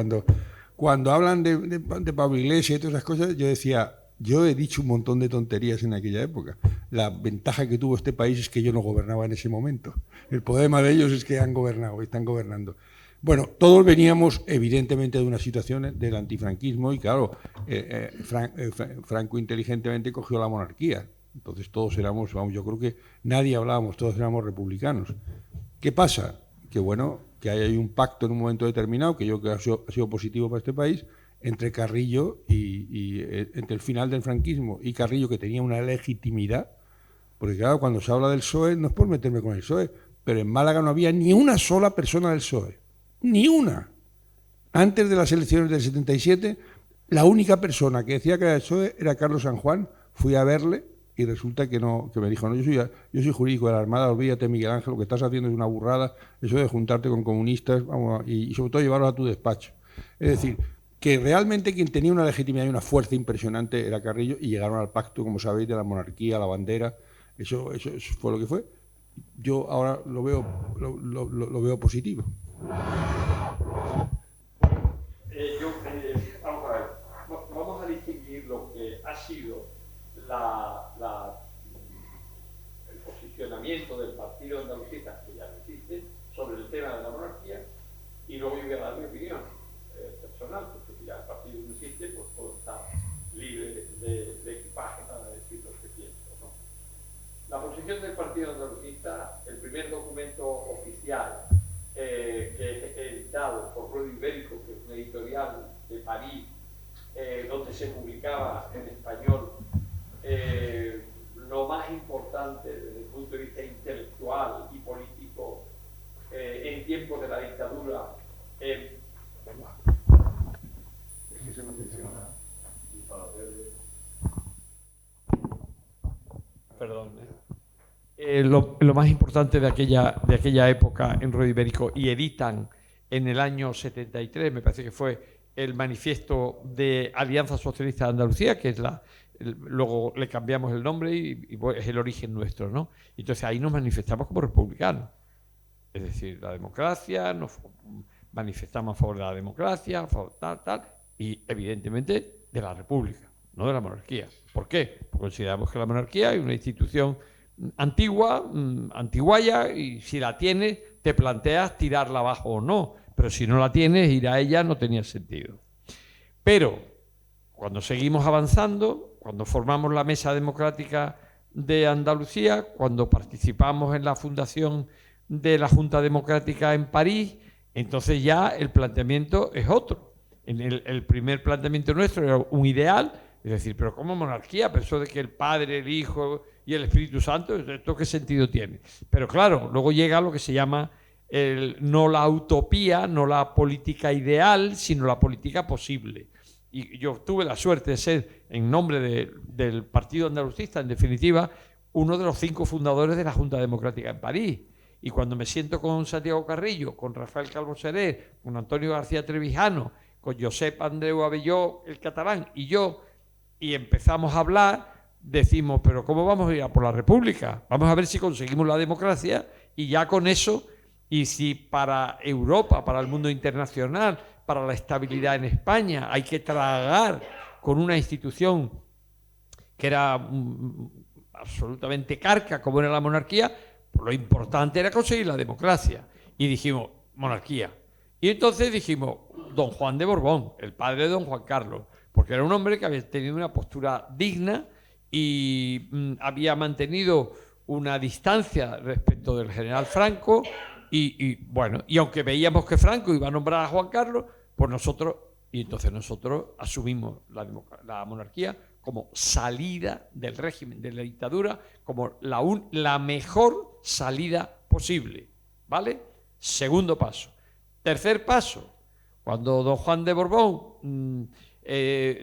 cuando hablan de Pablo Iglesias y todas esas cosas, yo decía, yo he dicho un montón de tonterías en aquella época. La ventaja que tuvo este país es que yo no gobernaba en ese momento. El problema de ellos es que han gobernado, están gobernando. Bueno, todos veníamos evidentemente de una situación del antifranquismo y claro, Franco inteligentemente cogió la monarquía. Entonces todos éramos, yo creo que nadie hablábamos, todos éramos republicanos. ¿Qué pasa? que bueno, que hay un pacto en un momento determinado, que yo creo que ha sido positivo para este país, entre Carrillo y entre el final del franquismo y Carrillo, que tenía una legitimidad, porque claro, cuando se habla del PSOE, no es por meterme con el PSOE, pero en Málaga no había ni una sola persona del PSOE, ni una. Antes de las elecciones del 77, la única persona que decía que era del PSOE era Carlos San Juan. Fui a verle y resulta que no, que me dijo, no, yo soy jurídico de la Armada, olvídate, Miguel Ángel, lo que estás haciendo es una burrada, eso de juntarte con comunistas, vamos, y sobre todo llevarlos a tu despacho. Es decir, que realmente quien tenía una legitimidad y una fuerza impresionante era Carrillo, y llegaron al pacto, como sabéis, de la monarquía, la bandera. Eso fue lo que fue. Yo ahora lo veo positivo. Vamos a ver, vamos a distinguir lo que ha sido el posicionamiento del Partido Andalucista, que ya no existe, sobre el tema de la monarquía, y luego yo voy a dar mi opinión personal, porque ya el partido no existe, pues puedo estar libre de equipaje para decir lo que pienso, ¿no? La posición del Partido Andalucista, el primer documento oficial que es editado por Ruedo Ibérico, que es una editorial de París, donde se publicaba en español lo más importante desde el punto de vista intelectual y político en tiempos de la dictadura. Perdón. Lo más importante de aquella época en Ruedo Ibérico, y editan en el año 73, me parece que fue, el manifiesto de Alianza Socialista de Andalucía, que es luego le cambiamos el nombre y es el origen nuestro, ¿no? Entonces ahí nos manifestamos como republicanos, es decir, la democracia, nos manifestamos a favor de la democracia, a favor tal, y evidentemente de la república, no de la monarquía. ¿Por qué? Porque consideramos que la monarquía es una institución antigua, antiguaya, y si la tienes, te planteas tirarla abajo o no, pero si no la tienes, ir a ella no tenía sentido. Pero cuando seguimos avanzando, cuando formamos la Mesa Democrática de Andalucía, cuando participamos en la fundación de la Junta Democrática en París, entonces ya el planteamiento es otro. El primer planteamiento nuestro era un ideal, es decir, pero ¿cómo monarquía? Pero eso de que el Padre, el Hijo y el Espíritu Santo, ¿esto qué sentido tiene? Pero claro, luego llega lo que se llama no la utopía, no la política ideal, sino la política posible. Y yo tuve la suerte de ser, en nombre del Partido Andalucista, en definitiva, uno de los 5 fundadores de la Junta Democrática en París. Y cuando me siento con Santiago Carrillo, con Rafael Calvo Seré, con Antonio García Trevijano, con Josep Andreu Abelló, el catalán, y yo, y empezamos a hablar, decimos, pero ¿cómo vamos a ir a por la República? Vamos a ver si conseguimos la democracia, y ya con eso, y si para Europa, para el mundo internacional, para la estabilidad en España, hay que tragar con una institución que era absolutamente carca, como era la monarquía, pues lo importante era conseguir la democracia. Y dijimos, monarquía. Y entonces dijimos, don Juan de Borbón, el padre de don Juan Carlos, porque era un hombre que había tenido una postura digna y había mantenido una distancia respecto del general Franco, y bueno, y aunque veíamos que Franco iba a nombrar a Juan Carlos, pues nosotros asumimos la monarquía como salida del régimen, de la dictadura, como la mejor salida posible, ¿vale? Segundo paso. Tercer paso, cuando don Juan de Borbón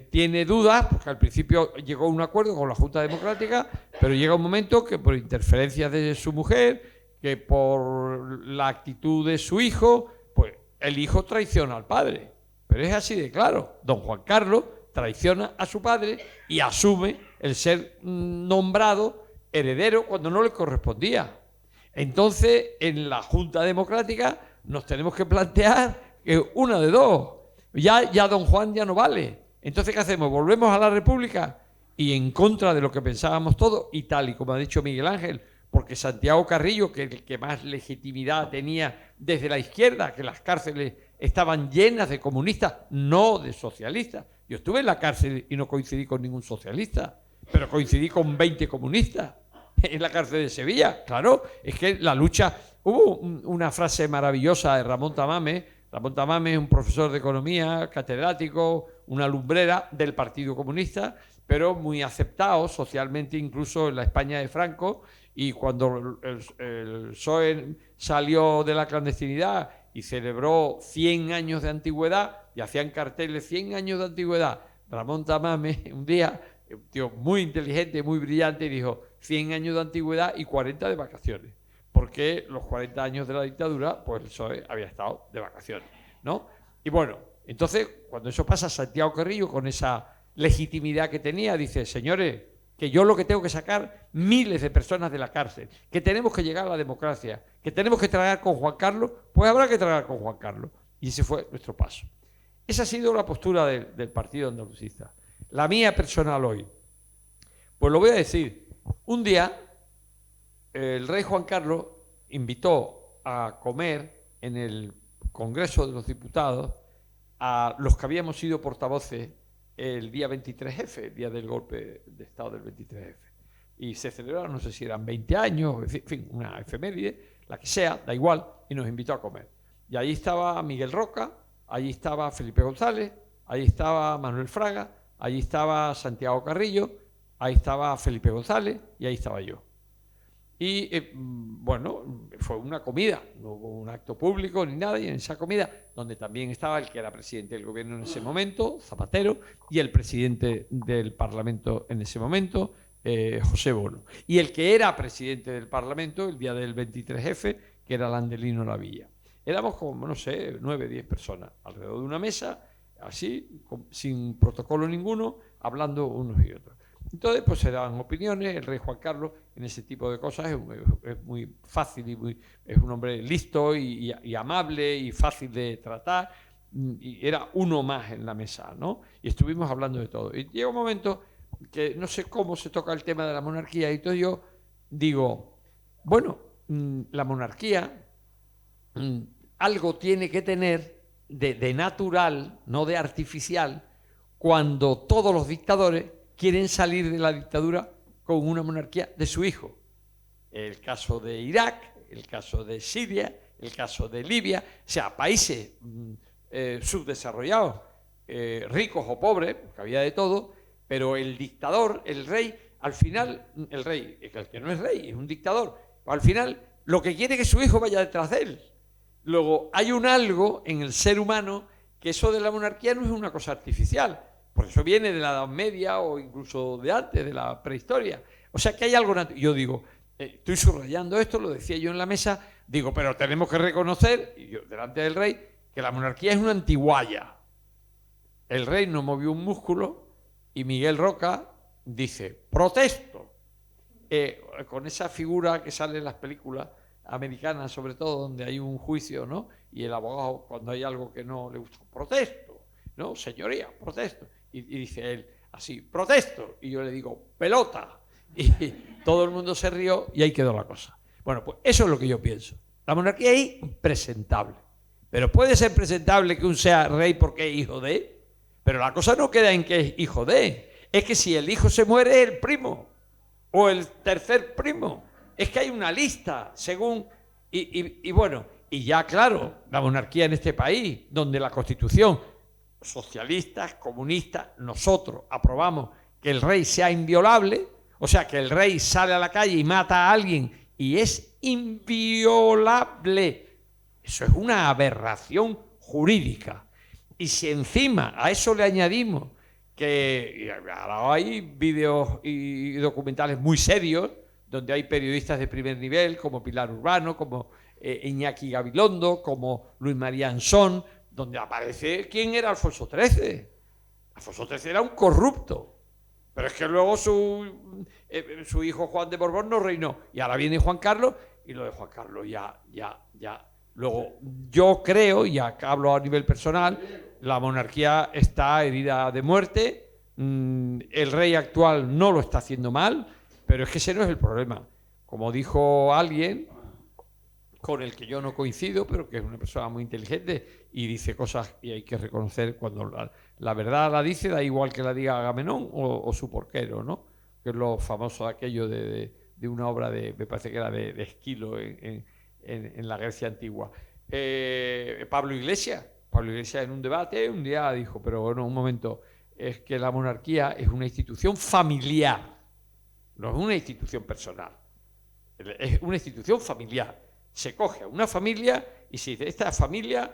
tiene dudas, porque al principio llegó a un acuerdo con la Junta Democrática, pero llega un momento que por interferencias de su mujer, que por la actitud de su hijo, pues el hijo traiciona al padre. Pero es así de claro, don Juan Carlos traiciona a su padre y asume el ser nombrado heredero cuando no le correspondía. Entonces, en la Junta Democrática nos tenemos que plantear que una de dos. Ya don Juan ya no vale. Entonces, ¿qué hacemos? ¿Volvemos a la República? Y en contra de lo que pensábamos todos, y tal y como ha dicho Miguel Ángel, porque Santiago Carrillo, que es el que más legitimidad tenía desde la izquierda, que las cárceles estaban llenas de comunistas, no de socialistas. Yo estuve en la cárcel y no coincidí con ningún socialista, pero coincidí con 20 comunistas. en la cárcel de Sevilla. Claro, es que la lucha... Hubo una frase maravillosa de Ramón Tamames. Ramón Tamames es un profesor de economía, catedrático, una lumbrera del Partido Comunista, pero muy aceptado socialmente, incluso en la España de Franco. Y cuando el PSOE salió de la clandestinidad y celebró 100 años de antigüedad, y hacían carteles 100 años de antigüedad, Ramón Tamames un día, un tío muy inteligente, muy brillante, dijo 100 años de antigüedad y 40 de vacaciones. Porque los 40 años de la dictadura, pues el PSOE había estado de vacaciones, ¿no? Y bueno, entonces, cuando eso pasa, Santiago Carrillo, con esa legitimidad que tenía, dice, señores, que yo lo que tengo que sacar miles de personas de la cárcel, que tenemos que llegar a la democracia, que tenemos que tragar con Juan Carlos, pues habrá que tragar con Juan Carlos. Y ese fue nuestro paso. Esa ha sido la postura del Partido Andalucista. La mía personal hoy. Pues lo voy a decir. Un día, el rey Juan Carlos invitó a comer en el Congreso de los Diputados a los que habíamos sido portavoces el día 23F, el día del golpe de Estado del 23F. Y se celebraron, no sé si eran 20 años, en fin, una efeméride, la que sea, da igual, y nos invitó a comer. Y allí estaba Miguel Roca, allí estaba Felipe González, allí estaba Manuel Fraga, allí estaba Santiago Carrillo, ahí estaba Felipe González y ahí estaba yo. Y bueno, fue una comida, no hubo un acto público ni nada, y en esa comida, donde también estaba el que era presidente del gobierno en ese momento, Zapatero, y el presidente del Parlamento en ese momento, José Bono. Y el que era presidente del Parlamento el día del 23F, que era Landelino Lavilla. Éramos como, no sé, 9 o 10 personas alrededor de una mesa, así, sin protocolo ninguno, hablando unos y otros. Entonces, pues se daban opiniones. El rey Juan Carlos en ese tipo de cosas es muy fácil y es un hombre listo y amable y fácil de tratar, y era uno más en la mesa, ¿no? Y estuvimos hablando de todo. Y llega un momento que no sé cómo se toca el tema de la monarquía, y entonces yo digo, bueno, la monarquía algo tiene que tener de natural, no de artificial, cuando todos los dictadores quieren salir de la dictadura con una monarquía de su hijo. El caso de Irak, el caso de Siria, el caso de Libia, o sea, países subdesarrollados, ricos o pobres, porque había de todo, pero el dictador, el rey, al final, el rey, el que no es rey, es un dictador, al final lo que quiere es que su hijo vaya detrás de él. Luego, hay un algo en el ser humano que eso de la monarquía no es una cosa artificial. Por eso viene de la Edad Media o incluso de antes, de la prehistoria. O sea que hay algo natural. Yo digo, estoy subrayando esto, lo decía yo en la mesa, digo, pero tenemos que reconocer, y yo, delante del rey, que la monarquía es una antiguaya. El rey no movió un músculo y Miguel Roca dice, protesto. Con esa figura que sale en las películas americanas, sobre todo, donde hay un juicio, ¿no? Y el abogado, cuando hay algo que no le gusta, protesto, ¿no? Señoría, protesto. Y dice él así, protesto. Y yo le digo, pelota. Y todo el mundo se rió y ahí quedó la cosa. Bueno, pues eso es lo que yo pienso. La monarquía es impresentable. Pero puede ser presentable que un sea rey porque es hijo de. Pero la cosa no queda en que es hijo de. Es que si el hijo se muere, es el primo. O el tercer primo. Es que hay una lista según. Y bueno, y ya claro, la monarquía en este país, donde la Constitución, socialistas, comunistas, nosotros aprobamos que el rey sea inviolable, o sea, que el rey sale a la calle y mata a alguien y es inviolable. Eso es una aberración jurídica. Y si encima a eso le añadimos que ahora hay vídeos y documentales muy serios, donde hay periodistas de primer nivel, como Pilar Urbano, como Iñaki Gabilondo, como Luis María Ansón, donde aparece quién era Alfonso XIII. Alfonso XIII era un corrupto, pero es que luego su hijo Juan de Borbón no reinó, y ahora viene Juan Carlos, y lo de Juan Carlos ya. Luego, yo creo, y acá hablo a nivel personal, la monarquía está herida de muerte, el rey actual no lo está haciendo mal, pero es que ese no es el problema. Como dijo alguien, con el que yo no coincido, pero que es una persona muy inteligente y dice cosas, y hay que reconocer cuando la verdad la dice, da igual que la diga Agamenón o su porquero, ¿no? Que es lo famoso de aquello de de una obra me parece que era de Esquilo en la Grecia antigua. Pablo Iglesias en un debate un día dijo, pero bueno, un momento, es que la monarquía es una institución familiar, no es una institución personal, es una institución familiar. Se coge a una familia y se dice, esta familia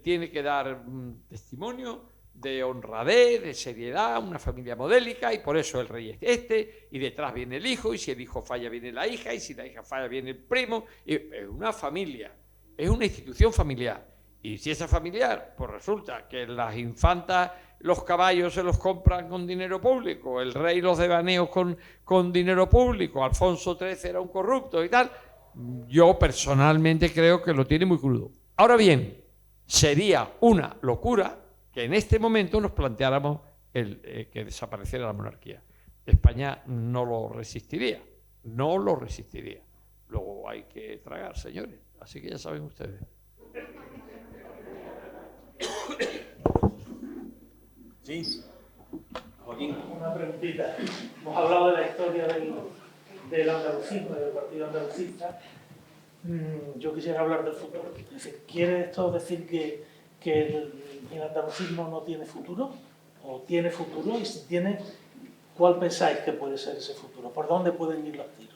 tiene que dar testimonio de honradez, de seriedad, una familia modélica, y por eso el rey es este, y detrás viene el hijo, y si el hijo falla viene la hija, y si la hija falla viene el primo. Es una familia, es una institución familiar. Y si esa familiar, pues resulta que las infantas, los caballos se los compran con dinero público, el rey los devaneos con dinero público, Alfonso XIII era un corrupto y tal, yo personalmente creo que lo tiene muy crudo. Ahora bien, sería una locura que en este momento nos planteáramos que desapareciera la monarquía. España no lo resistiría, no lo resistiría. Luego hay que tragar, señores, así que ya saben ustedes. Sí, Joaquín. Una preguntita. Hemos hablado de la historia del andalucismo, del partido andalucista. Yo quisiera hablar del futuro. Es decir, ¿quiere esto decir que el andalucismo no tiene futuro? ¿O tiene futuro? Y si tiene, ¿cuál pensáis que puede ser ese futuro? ¿Por dónde pueden ir los tiros?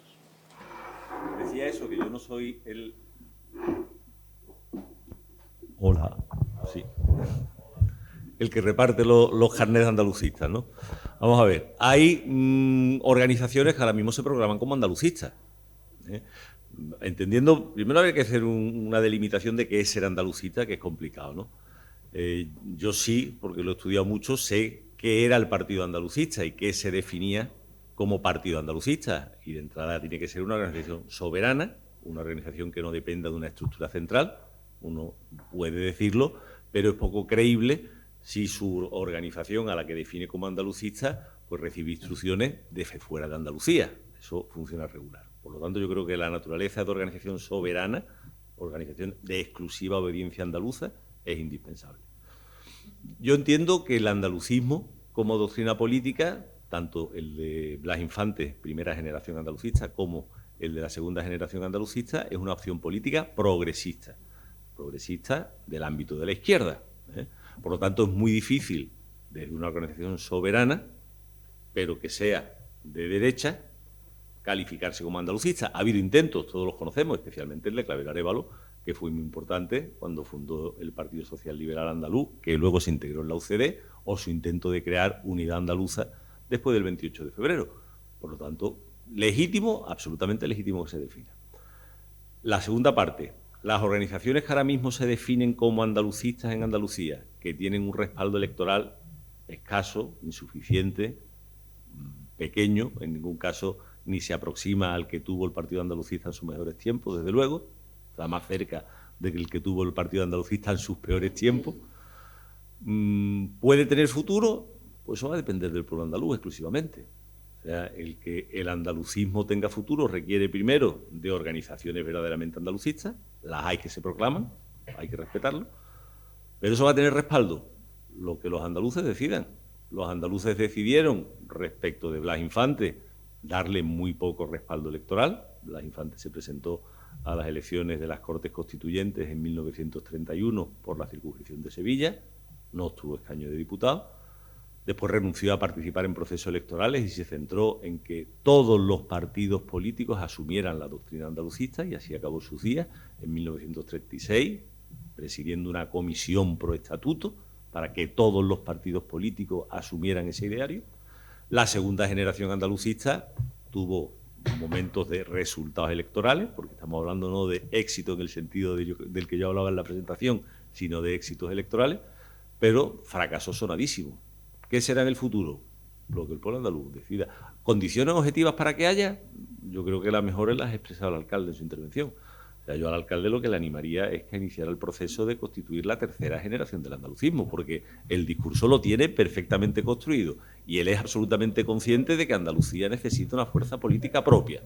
Decía eso, que yo no soy el... Hola, sí. El que reparte los carnets andalucistas, ¿no? Vamos a ver, hay organizaciones que ahora mismo se programan como andalucistas, ¿eh? Entendiendo, primero habría que hacer una delimitación de qué es ser andalucista, que es complicado, ¿no? Yo sí, porque lo he estudiado mucho, sé qué era el partido andalucista y qué se definía como partido andalucista. Y de entrada tiene que ser una organización soberana, una organización que no dependa de una estructura central, uno puede decirlo, pero es poco creíble si su organización, a la que define como andalucista, pues recibe instrucciones desde fuera de Andalucía. Eso funciona regular. Por lo tanto, yo creo que la naturaleza de organización soberana, organización de exclusiva obediencia andaluza, es indispensable. Yo entiendo que el andalucismo, como doctrina política, tanto el de Blas Infante, primera generación andalucista, como el de la segunda generación andalucista, es una opción política progresista del ámbito de la izquierda, ¿eh? Por lo tanto, es muy difícil, desde una organización soberana, pero que sea de derecha, calificarse como andalucista. Ha habido intentos, todos los conocemos, especialmente el de Claver Arévalo, que fue muy importante cuando fundó el Partido Social Liberal Andaluz, que luego se integró en la UCD, o su intento de crear unidad andaluza después del 28 de febrero. Por lo tanto, legítimo, absolutamente legítimo que se defina. La segunda parte, las organizaciones que ahora mismo se definen como andalucistas en Andalucía, que tienen un respaldo electoral escaso, insuficiente, pequeño, en ningún caso ni se aproxima al que tuvo el Partido Andalucista en sus mejores tiempos, desde luego, está más cerca del que tuvo el Partido Andalucista en sus peores tiempos. ¿Puede tener futuro? Pues eso va a depender del pueblo andaluz exclusivamente. O sea, el que el andalucismo tenga futuro requiere primero de organizaciones verdaderamente andalucistas, las hay que se proclaman, hay que respetarlo, pero eso va a tener respaldo, lo que los andaluces decidan. Los andaluces decidieron, respecto de Blas Infante, darle muy poco respaldo electoral. Blas Infante se presentó a las elecciones de las Cortes Constituyentes en 1931 por la circunscripción de Sevilla, no obtuvo escaño de diputado. Después renunció a participar en procesos electorales y se centró en que todos los partidos políticos asumieran la doctrina andalucista, y así acabó sus días en 1936, presidiendo una comisión pro estatuto para que todos los partidos políticos asumieran ese ideario. La segunda generación andalucista tuvo momentos de resultados electorales, porque estamos hablando no de éxito en el sentido del que yo hablaba en la presentación, sino de éxitos electorales, pero fracasó sonadísimo. ¿Qué será en el futuro? Lo que el pueblo andaluz decida. ¿Condiciones objetivas para que haya? Yo creo que las mejores las ha expresado el alcalde en su intervención. O sea, yo al alcalde lo que le animaría es que iniciara el proceso de constituir la tercera generación del andalucismo, porque el discurso lo tiene perfectamente construido y él es absolutamente consciente de que Andalucía necesita una fuerza política propia.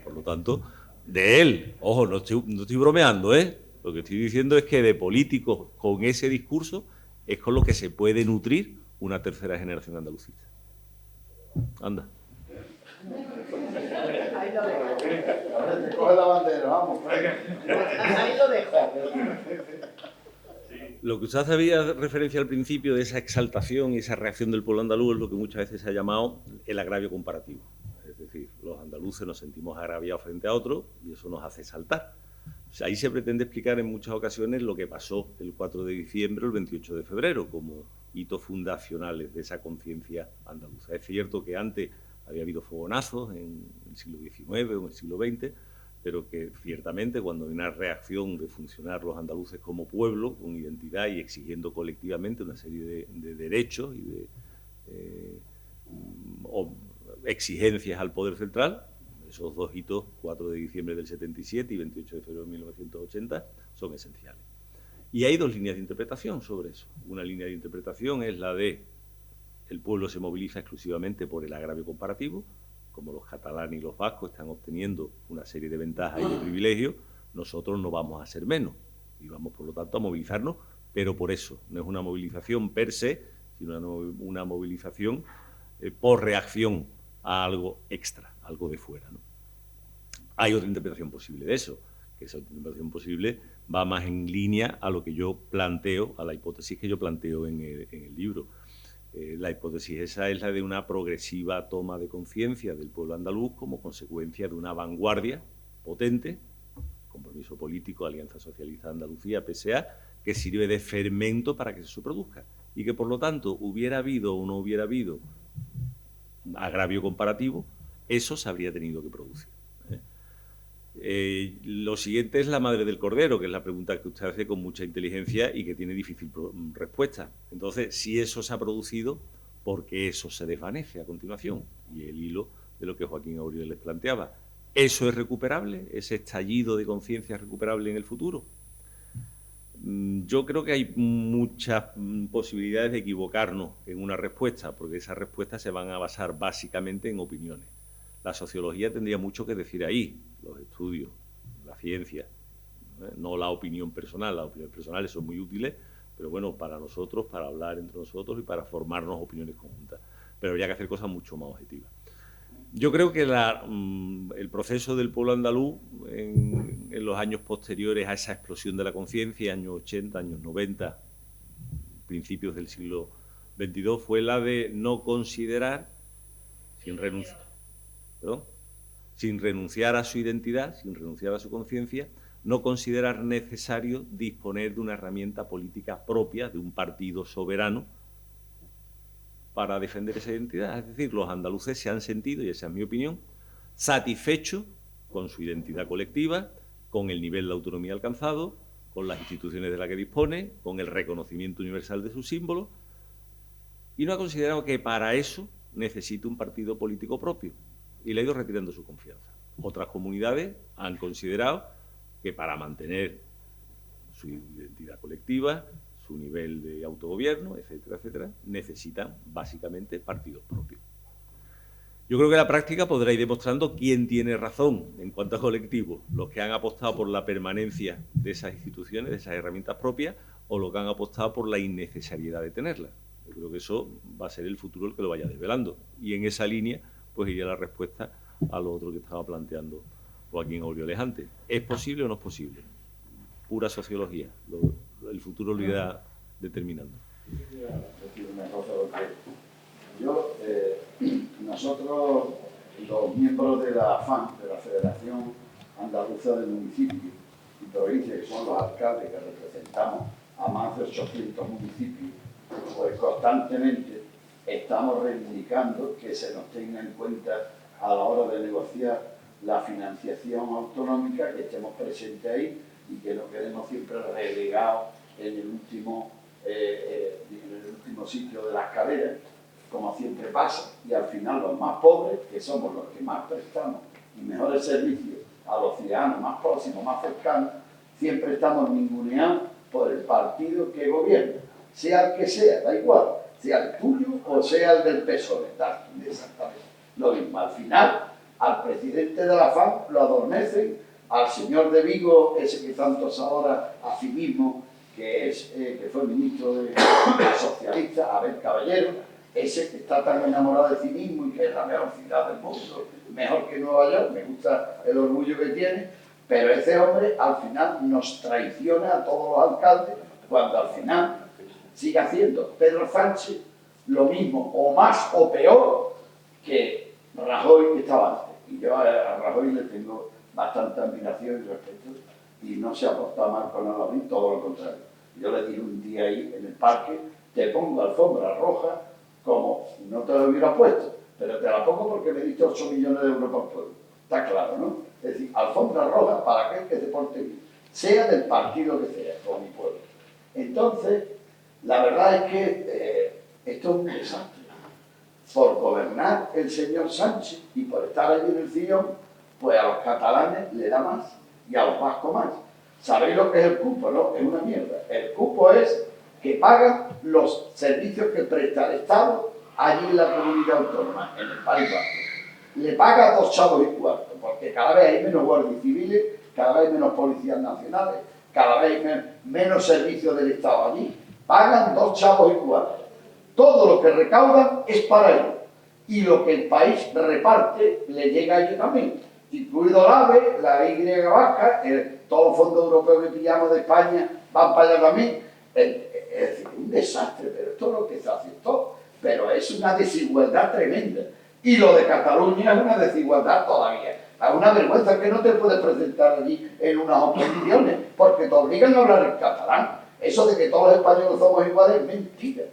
Por lo tanto, de él, ojo, no estoy bromeando, ¿eh? Lo que estoy diciendo es que de políticos con ese discurso es con lo que se puede nutrir una tercera generación andalucista. Anda. Ahora te coge la bandera, vamos. Ahí lo dejo. Lo que usted hacía referencia al principio de esa exaltación y esa reacción del pueblo andaluz es lo que muchas veces se ha llamado el agravio comparativo. Es decir, los andaluces nos sentimos agraviados frente a otros y eso nos hace saltar. O sea, ahí se pretende explicar en muchas ocasiones lo que pasó el 4 de diciembre o el 28 de febrero como hitos fundacionales de esa conciencia andaluza. Es cierto que antes había habido fogonazos en el siglo XIX o en el siglo XX, pero que ciertamente cuando hay una reacción de funcionar los andaluces como pueblo, con identidad y exigiendo colectivamente una serie de derechos y de exigencias al poder central, esos dos hitos, 4 de diciembre del 77 y 28 de febrero de 1980, son esenciales. Y hay dos líneas de interpretación sobre eso. Una línea de interpretación es la de el pueblo se moviliza exclusivamente por el agravio comparativo, como los catalanes y los vascos están obteniendo una serie de ventajas y de privilegios, nosotros no vamos a ser menos y vamos, por lo tanto, a movilizarnos, pero por eso. No es una movilización per se, sino una movilización por reacción a algo extra, algo de fuera, ¿no? Hay otra interpretación posible de eso, que esa interpretación posible va más en línea a lo que yo planteo, a la hipótesis que yo planteo en el libro. La hipótesis esa es la de una progresiva toma de conciencia del pueblo andaluz como consecuencia de una vanguardia potente, Compromiso Político, Alianza Socialista de Andalucía, PSA, que sirve de fermento para que eso se produzca y que, por lo tanto, hubiera habido o no hubiera habido agravio comparativo, eso se habría tenido que producir. Lo siguiente es la madre del cordero, que es la pregunta que usted hace con mucha inteligencia y que tiene difícil respuesta. Entonces, si eso se ha producido, ¿por qué eso se desvanece a continuación? Y el hilo de lo que Joaquín Auriol les planteaba. ¿Eso es recuperable? ¿Ese estallido de conciencia es recuperable en el futuro? Yo creo que hay muchas posibilidades de equivocarnos en una respuesta, porque esas respuestas se van a basar básicamente en opiniones. La sociología tendría mucho que decir ahí, los estudios, la ciencia, no la opinión personal. Las opiniones personales son muy útiles, pero bueno, para nosotros, para hablar entre nosotros y para formarnos opiniones conjuntas. Pero habría que hacer cosas mucho más objetivas. Yo creo que el proceso del pueblo andaluz en los años posteriores a esa explosión de la conciencia, años 80, años 90, principios del siglo XXII, fue la de no considerar, sin renunciar a su identidad, sin renunciar a su conciencia, no considerar necesario disponer de una herramienta política propia, de un partido soberano, para defender esa identidad. Es decir, los andaluces se han sentido, y esa es mi opinión, satisfechos con su identidad colectiva, con el nivel de autonomía alcanzado, con las instituciones de las que dispone, con el reconocimiento universal de sus símbolos, y no ha considerado que para eso necesite un partido político propio, y le ha ido retirando su confianza. Otras comunidades han considerado que para mantener su identidad colectiva, su nivel de autogobierno, etcétera, etcétera, necesitan básicamente partidos propios. Yo creo que la práctica podrá ir demostrando quién tiene razón en cuanto a colectivos, los que han apostado por la permanencia de esas instituciones, de esas herramientas propias, o los que han apostado por la innecesariedad de tenerlas. Yo creo que eso va a ser el futuro el que lo vaya desvelando. Y en esa línea, pues iría la respuesta a lo otro que estaba planteando Joaquín Aurioles antes. ¿Es posible o no es posible? Pura sociología. El futuro lo irá determinando. Decir una cosa, nosotros, los miembros de la FAN, de la Federación Andaluza de Municipios y Provincias, que son los alcaldes que representamos a más de 800 municipios, pues constantemente estamos reivindicando que se nos tenga en cuenta a la hora de negociar la financiación autonómica, que estemos presentes ahí y que no quedemos siempre relegados en el último sitio de la escalera, como siempre pasa, y al final los más pobres, que somos los que más prestamos y mejores servicios a los ciudadanos más próximos, más cercanos, siempre estamos ninguneados por el partido que gobierna, sea el que sea, da igual, sea el tuyo o sea el del PSOE, da exactamente lo mismo. Al final, al presidente de la FAN lo adormecen, al señor de Vigo, ese que tantos ahora afirmamos que fue ministro de socialista, Abel Caballero, ese que está tan enamorado del cinismo y que es la mejor ciudad del mundo, mejor que Nueva York, me gusta el orgullo que tiene, pero ese hombre al final nos traiciona a todos los alcaldes cuando al final sigue haciendo Pedro Sánchez lo mismo, o más o peor que Rajoy que estaba antes. Y yo a Rajoy le tengo bastante admiración y respeto y no se ha portado mal con Alavín, todo lo contrario. Yo le dije un día ahí en el parque, te pongo alfombra roja como no te lo hubiera puesto, pero te la pongo porque me diste 8 millones de euros por pueblo. Está claro, ¿no? Es decir, alfombra roja para aquel que se porte bien, sea del partido que sea, o mi pueblo. Entonces, la verdad es que esto es un desastre. Por gobernar el señor Sánchez y por estar allí en el sillón, pues a los catalanes le da más y a los vascos más. ¿Sabéis lo que es el cupo? No, es una mierda. El cupo es que pagan los servicios que presta el Estado allí en la comunidad autónoma, en el País Vasco. Le paga 2 chavos y cuarto, porque cada vez hay menos guardias civiles, cada vez menos policías nacionales, cada vez menos servicios del Estado allí. Pagan 2 chavos y cuarto. Todo lo que recaudan es para ellos. Y lo que el país reparte le llega a ellos también. Incluido el AVE, la Y vasca, todos los fondos europeos que pillamos de España van para allá también. Es decir, un desastre, pero esto es lo que se hace todo. Pero es una desigualdad tremenda. Y lo de Cataluña es una desigualdad todavía. Es una vergüenza que no te puedes presentar allí en unas oposiciones, porque te obligan a hablar en catalán. Eso de que todos los españoles somos iguales es mentira.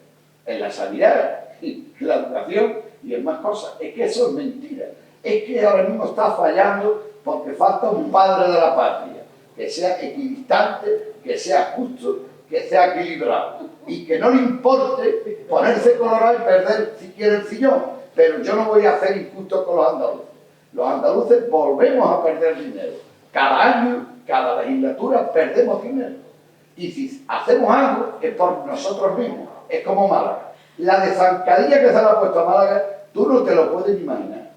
En la sanidad, en la educación y en más cosas. Es que eso es mentira. Es que ahora mismo está fallando porque falta un padre de la patria, que sea equidistante, que sea justo, que sea equilibrado y que no le importe ponerse colorado y perder si quiere el sillón. Pero yo no voy a hacer injusto con los andaluces. Los andaluces volvemos a perder dinero. Cada año, cada legislatura perdemos dinero. Y si hacemos algo es por nosotros mismos. Es como Málaga. La de zancadilla que se le ha puesto a Málaga, tú no te lo puedes imaginar.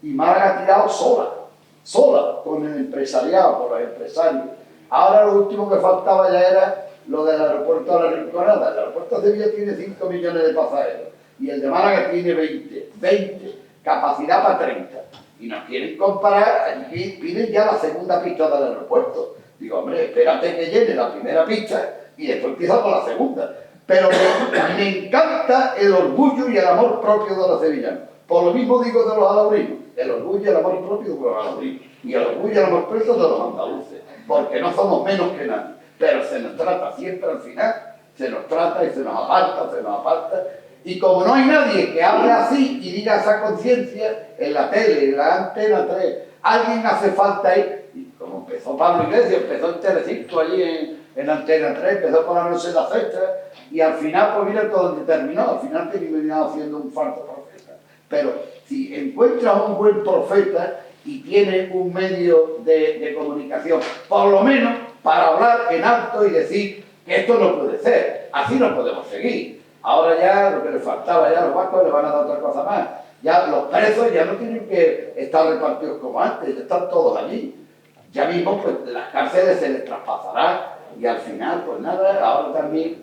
Y Málaga ha tirado sola, con el empresariado, con los empresarios. Ahora lo último que faltaba ya era lo del aeropuerto de la Rinconada. El aeropuerto de Sevilla tiene 5 millones de pasajeros y el de Málaga tiene 20, capacidad para 30. Y nos quieren comparar, aquí piden ya la segunda pista del aeropuerto. Digo, hombre, espérate que llene la primera pista y después empieza con la segunda. Pero me encanta el orgullo y el amor propio de los sevillanos. Por lo mismo digo de los alaurinos, el orgullo y el amor propio de los alaurinos. Y el orgullo y el amor propio de los andaluces. Porque no somos menos que nadie. Pero se nos trata siempre al final, se nos trata y se nos aparta. Y como no hay nadie que hable así y diga esa conciencia, en la tele, en la Antena 3, alguien hace falta ahí. Y como empezó Pablo Iglesias, empezó en Telecinco allí en Antena 3, empezó con la noche de la cesta, y al final, pues mira todo donde terminó, al final terminó siendo un falso profeta. Pero si encuentras un buen profeta y tienes un medio de comunicación, por lo menos para hablar en alto y decir que esto no puede ser, así no podemos seguir. Ahora ya lo que les faltaba, ya los vascos les van a dar otra cosa más. Ya los presos ya no tienen que estar repartidos como antes, ya están todos allí. Ya mismo pues las cárceles se les traspasarán y al final pues nada, ahora también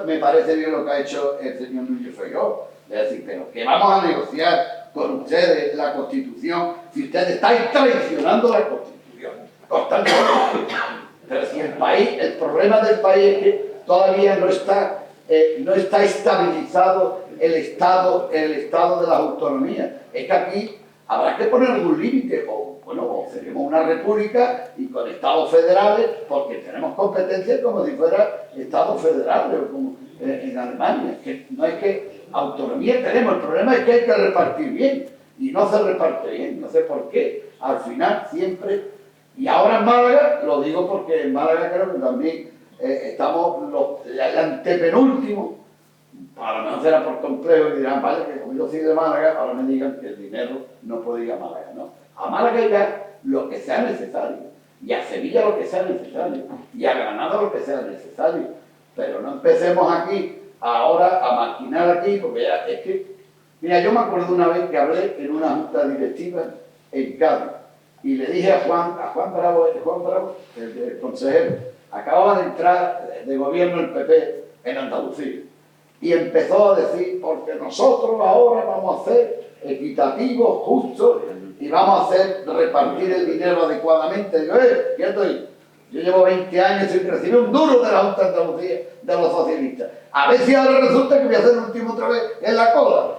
me parece bien lo que ha hecho el señor Núñez Feijóo, es decir, pero que vamos a negociar con ustedes la Constitución si ustedes están traicionando la Constitución constantemente. Pero si el problema del país es que todavía no está estabilizado el estado de las autonomías. Es que aquí habrá que poner algún límite, o seremos una república y con estados federales, porque tenemos competencias como si fuera estados federales, o como en Alemania. Que no es que autonomía tenemos, el problema es que hay que repartir bien, y no se reparte bien, no sé por qué. Al final siempre, y ahora en Málaga, lo digo porque en Málaga creo que también estamos el antepenúltimo, a lo mejor será por complejo y dirán, vale, que como yo soy de Málaga, ahora me digan que el dinero no puede ir a Málaga, ¿no? A Málaga irá lo que sea necesario, y a Sevilla lo que sea necesario, y a Granada lo que sea necesario, pero no empecemos aquí, ahora, a maquinar aquí, porque ya es que, mira, yo me acuerdo una vez que hablé en una junta directiva en Cádiz, y le dije a Juan Bravo, el consejero, acababa de entrar de gobierno el PP en Andalucía. y empezó a decir, porque nosotros ahora vamos a ser equitativos, justos, y vamos a hacer repartir el dinero adecuadamente. Yo, yo llevo 20 años sin recibir un duro de la Junta de Andalucía, de los socialistas. A ver si ahora resulta que voy a hacer el último otra vez en la cola.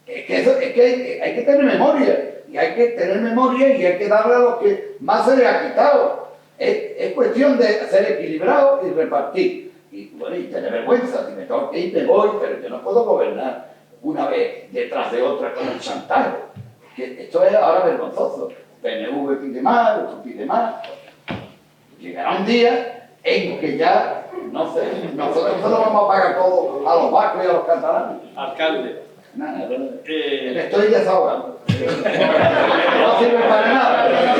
Es que hay que tener memoria, y hay que tener memoria y hay que darle a los que más se les ha quitado. Es cuestión de ser equilibrado y repartir. Y bueno, y tener vergüenza, si me tengo que ir, me voy, pero yo no puedo gobernar una vez detrás de otra con el chantaje. Que esto es ahora vergonzoso. PNV pide más, otro pide más. Llegará un día en que ya, no sé, nosotros no vamos a pagar todo a los vascos y a los catalanes. Alcalde. Nada, me estoy desahogando. No sirve para nada.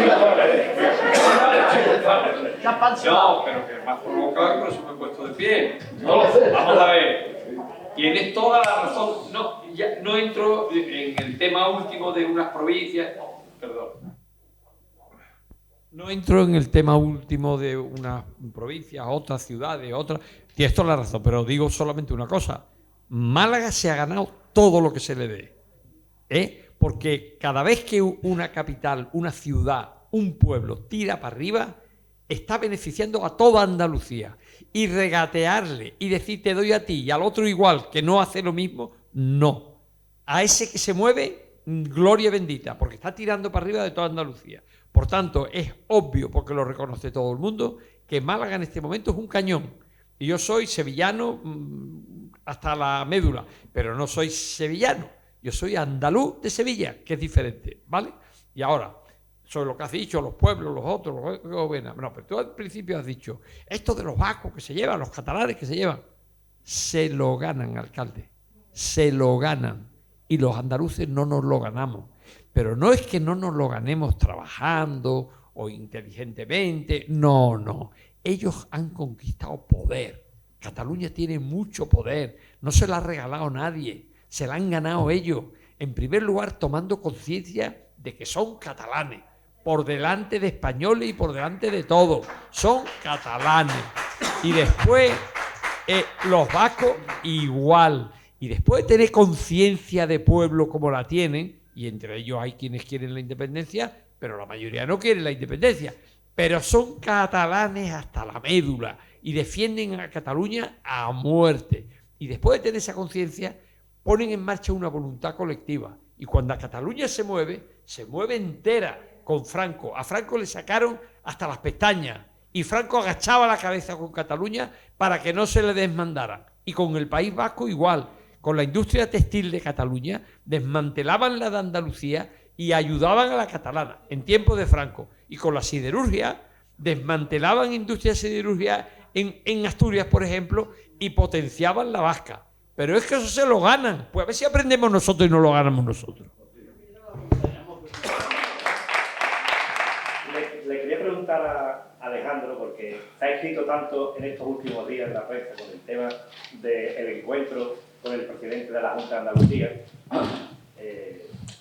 No, pero que me has provocado y por eso me he puesto de pie. No lo sé. Vamos a ver. Tienes toda la razón. No, ya no entro en el tema último de unas provincias. Perdón. No entro en el tema último de unas provincias, otras ciudades, otras. Tienes toda la razón, pero digo solamente una cosa. Málaga se ha ganado todo lo que se le dé. Porque cada vez que una capital, una ciudad, un pueblo tira para arriba, está beneficiando a toda Andalucía. Y regatearle y decir te doy a ti y al otro igual, que no hace lo mismo, no. A ese que se mueve, gloria bendita, porque está tirando para arriba de toda Andalucía. Por tanto, es obvio, porque lo reconoce todo el mundo, que Málaga en este momento es un cañón. Y yo soy sevillano hasta la médula, pero no soy sevillano. Yo soy andaluz de Sevilla, que es diferente, ¿vale? Y ahora, sobre lo que has dicho, los pueblos, los otros, no, pero tú al principio has dicho, esto de los vascos que se llevan, los catalanes que se llevan, se lo ganan, alcalde, se lo ganan. Y los andaluces no nos lo ganamos. Pero no es que no nos lo ganemos trabajando o inteligentemente, no. Ellos han conquistado poder. Cataluña tiene mucho poder, no se la ha regalado nadie, se la han ganado ellos. En primer lugar, tomando conciencia de que son catalanes, por delante de españoles y por delante de todo. Son catalanes. Y después, los vascos igual. Y después de tener conciencia de pueblo como la tienen, y entre ellos hay quienes quieren la independencia, pero la mayoría no quiere la independencia, pero son catalanes hasta la médula y defienden a Cataluña a muerte. Y después de tener esa conciencia, ponen en marcha una voluntad colectiva. Y cuando Cataluña se mueve entera con Franco. A Franco le sacaron hasta las pestañas y Franco agachaba la cabeza con Cataluña para que no se le desmandaran. Y con el País Vasco igual. Con la industria textil de Cataluña desmantelaban la de Andalucía y ayudaban a la catalana en tiempos de Franco. Y con la siderurgia desmantelaban industria siderurgia en Asturias, por ejemplo, y potenciaban la vasca. Pero es que eso se lo ganan. Pues a ver si aprendemos nosotros y no lo ganamos nosotros. Le quería preguntar a Alejandro, porque se ha escrito tanto en estos últimos días en la prensa con el tema del encuentro con el presidente de la Junta de Andalucía.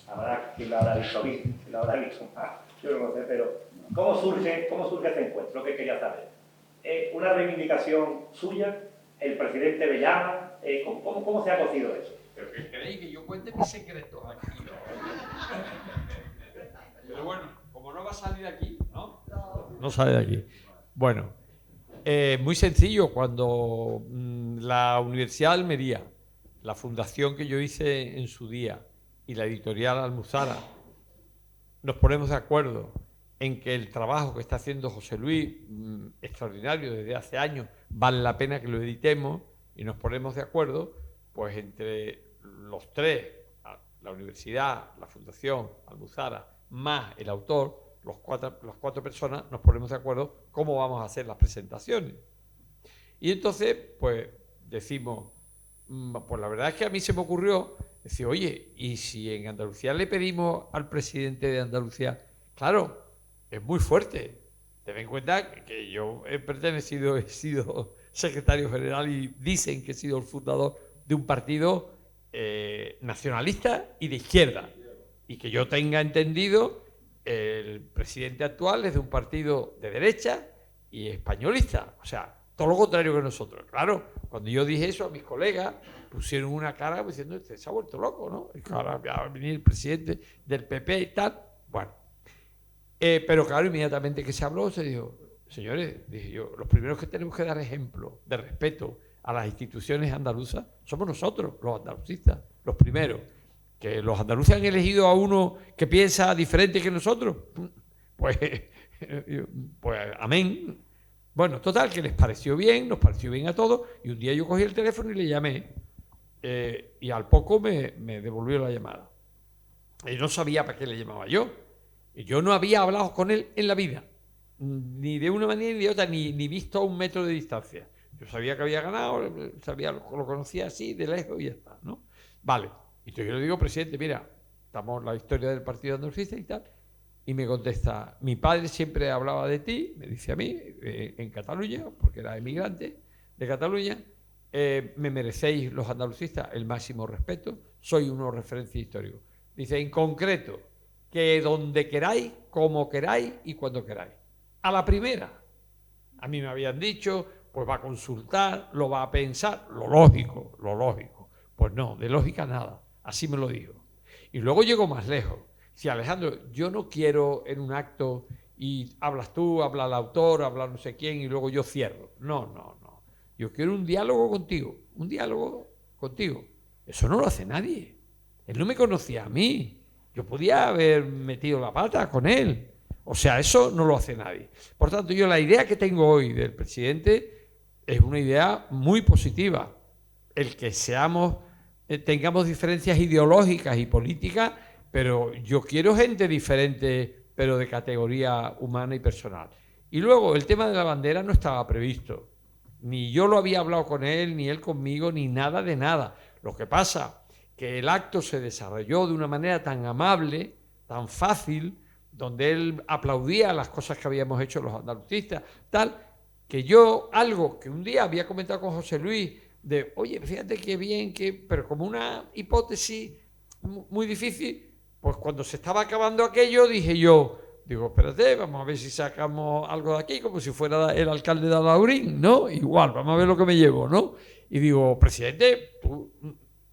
Habrá quien lo habrá visto bien, quien lo habrá visto más, yo no lo sé, pero ¿cómo surge este encuentro? Lo que quería saber. ¿Una reivindicación suya? ¿El presidente le llama? ¿Cómo se ha cocido eso? ¿Pero qué queréis? Que yo cuente mis secretos aquí. Pero bueno, como no va a salir aquí, ¿no? No sale de aquí. Bueno, muy sencillo. Cuando la Universidad de Almería, la fundación que yo hice en su día y la editorial Almuzara, nos ponemos de acuerdo en que el trabajo que está haciendo José Luis, extraordinario desde hace años, vale la pena que lo editemos, y nos ponemos de acuerdo, pues entre los tres, la universidad, la fundación, Almuzara, más el autor, las cuatro personas, nos ponemos de acuerdo cómo vamos a hacer las presentaciones. Y entonces, pues decimos, pues la verdad es que a mí se me ocurrió decir, oye, ¿y si en Andalucía le pedimos al presidente de Andalucía? Claro, es muy fuerte. Ten en cuenta que yo he sido secretario general y dicen que he sido el fundador de un partido nacionalista y de izquierda. Y que yo tenga entendido, el presidente actual es de un partido de derecha y españolista. O sea, todo lo contrario que nosotros. Claro, cuando yo dije eso a mis colegas, pusieron una cara diciendo, este se ha vuelto loco, ¿no? Y que ahora va a venir el presidente del PP y tal. Bueno, pero claro, inmediatamente que se habló, se dijo, señores, dije yo, los primeros que tenemos que dar ejemplo de respeto a las instituciones andaluzas somos nosotros, los andalucistas, los primeros. Que los andaluces han elegido a uno que piensa diferente que nosotros, pues amén. Bueno, total, que les pareció bien, nos pareció bien a todos, y un día yo cogí el teléfono y le llamé, y al poco me devolvió la llamada. Y no sabía para qué le llamaba yo. Y yo no había hablado con él en la vida, ni de una manera ni de otra, ni visto a 1 metro de distancia. Yo sabía que había ganado, lo conocía así, de lejos y ya está, ¿no? Vale. Y entonces yo le digo, presidente, mira, estamos en la historia del partido andalucista y tal. Y me contesta, mi padre siempre hablaba de ti, me dice a mí, en Cataluña, porque era emigrante de Cataluña, me merecéis los andalucistas el máximo respeto, soy uno referencia histórico. Dice, en concreto, que donde queráis, como queráis y cuando queráis. A la primera. A mí me habían dicho, pues va a consultar, lo va a pensar, lo lógico. Pues no, de lógica nada, así me lo digo. Y luego llego más lejos. Si Alejandro, yo no quiero en un acto y hablas tú, habla el autor, habla no sé quién y luego yo cierro. No. Yo quiero un diálogo contigo. Eso no lo hace nadie. Él no me conocía a mí. Yo podía haber metido la pata con él. O sea, eso no lo hace nadie. Por tanto, yo la idea que tengo hoy del presidente es una idea muy positiva. El que tengamos diferencias ideológicas y políticas, pero yo quiero gente diferente, pero de categoría humana y personal. Y luego, el tema de la bandera no estaba previsto. Ni yo lo había hablado con él, ni él conmigo, ni nada de nada. Lo que pasa que el acto se desarrolló de una manera tan amable, tan fácil, donde él aplaudía las cosas que habíamos hecho los andalucistas, tal, que yo, algo que un día había comentado con José Luis, de, oye, fíjate qué bien, pero como una hipótesis muy difícil, pues cuando se estaba acabando aquello, digo, espérate, vamos a ver si sacamos algo de aquí, como si fuera el alcalde de Alhaurín, ¿no? Igual, vamos a ver lo que me llevo, ¿no? Y digo, presidente, tú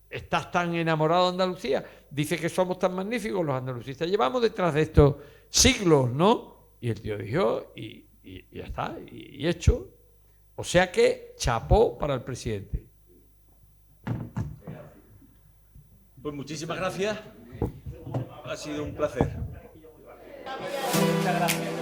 estás tan enamorado de Andalucía, dice que somos tan magníficos los andalucistas, llevamos detrás de estos siglos, ¿no? Y el tío dijo, y ya está, y hecho. O sea que chapó para el presidente. Pues muchísimas gracias. Ha sido un placer. Muchas gracias.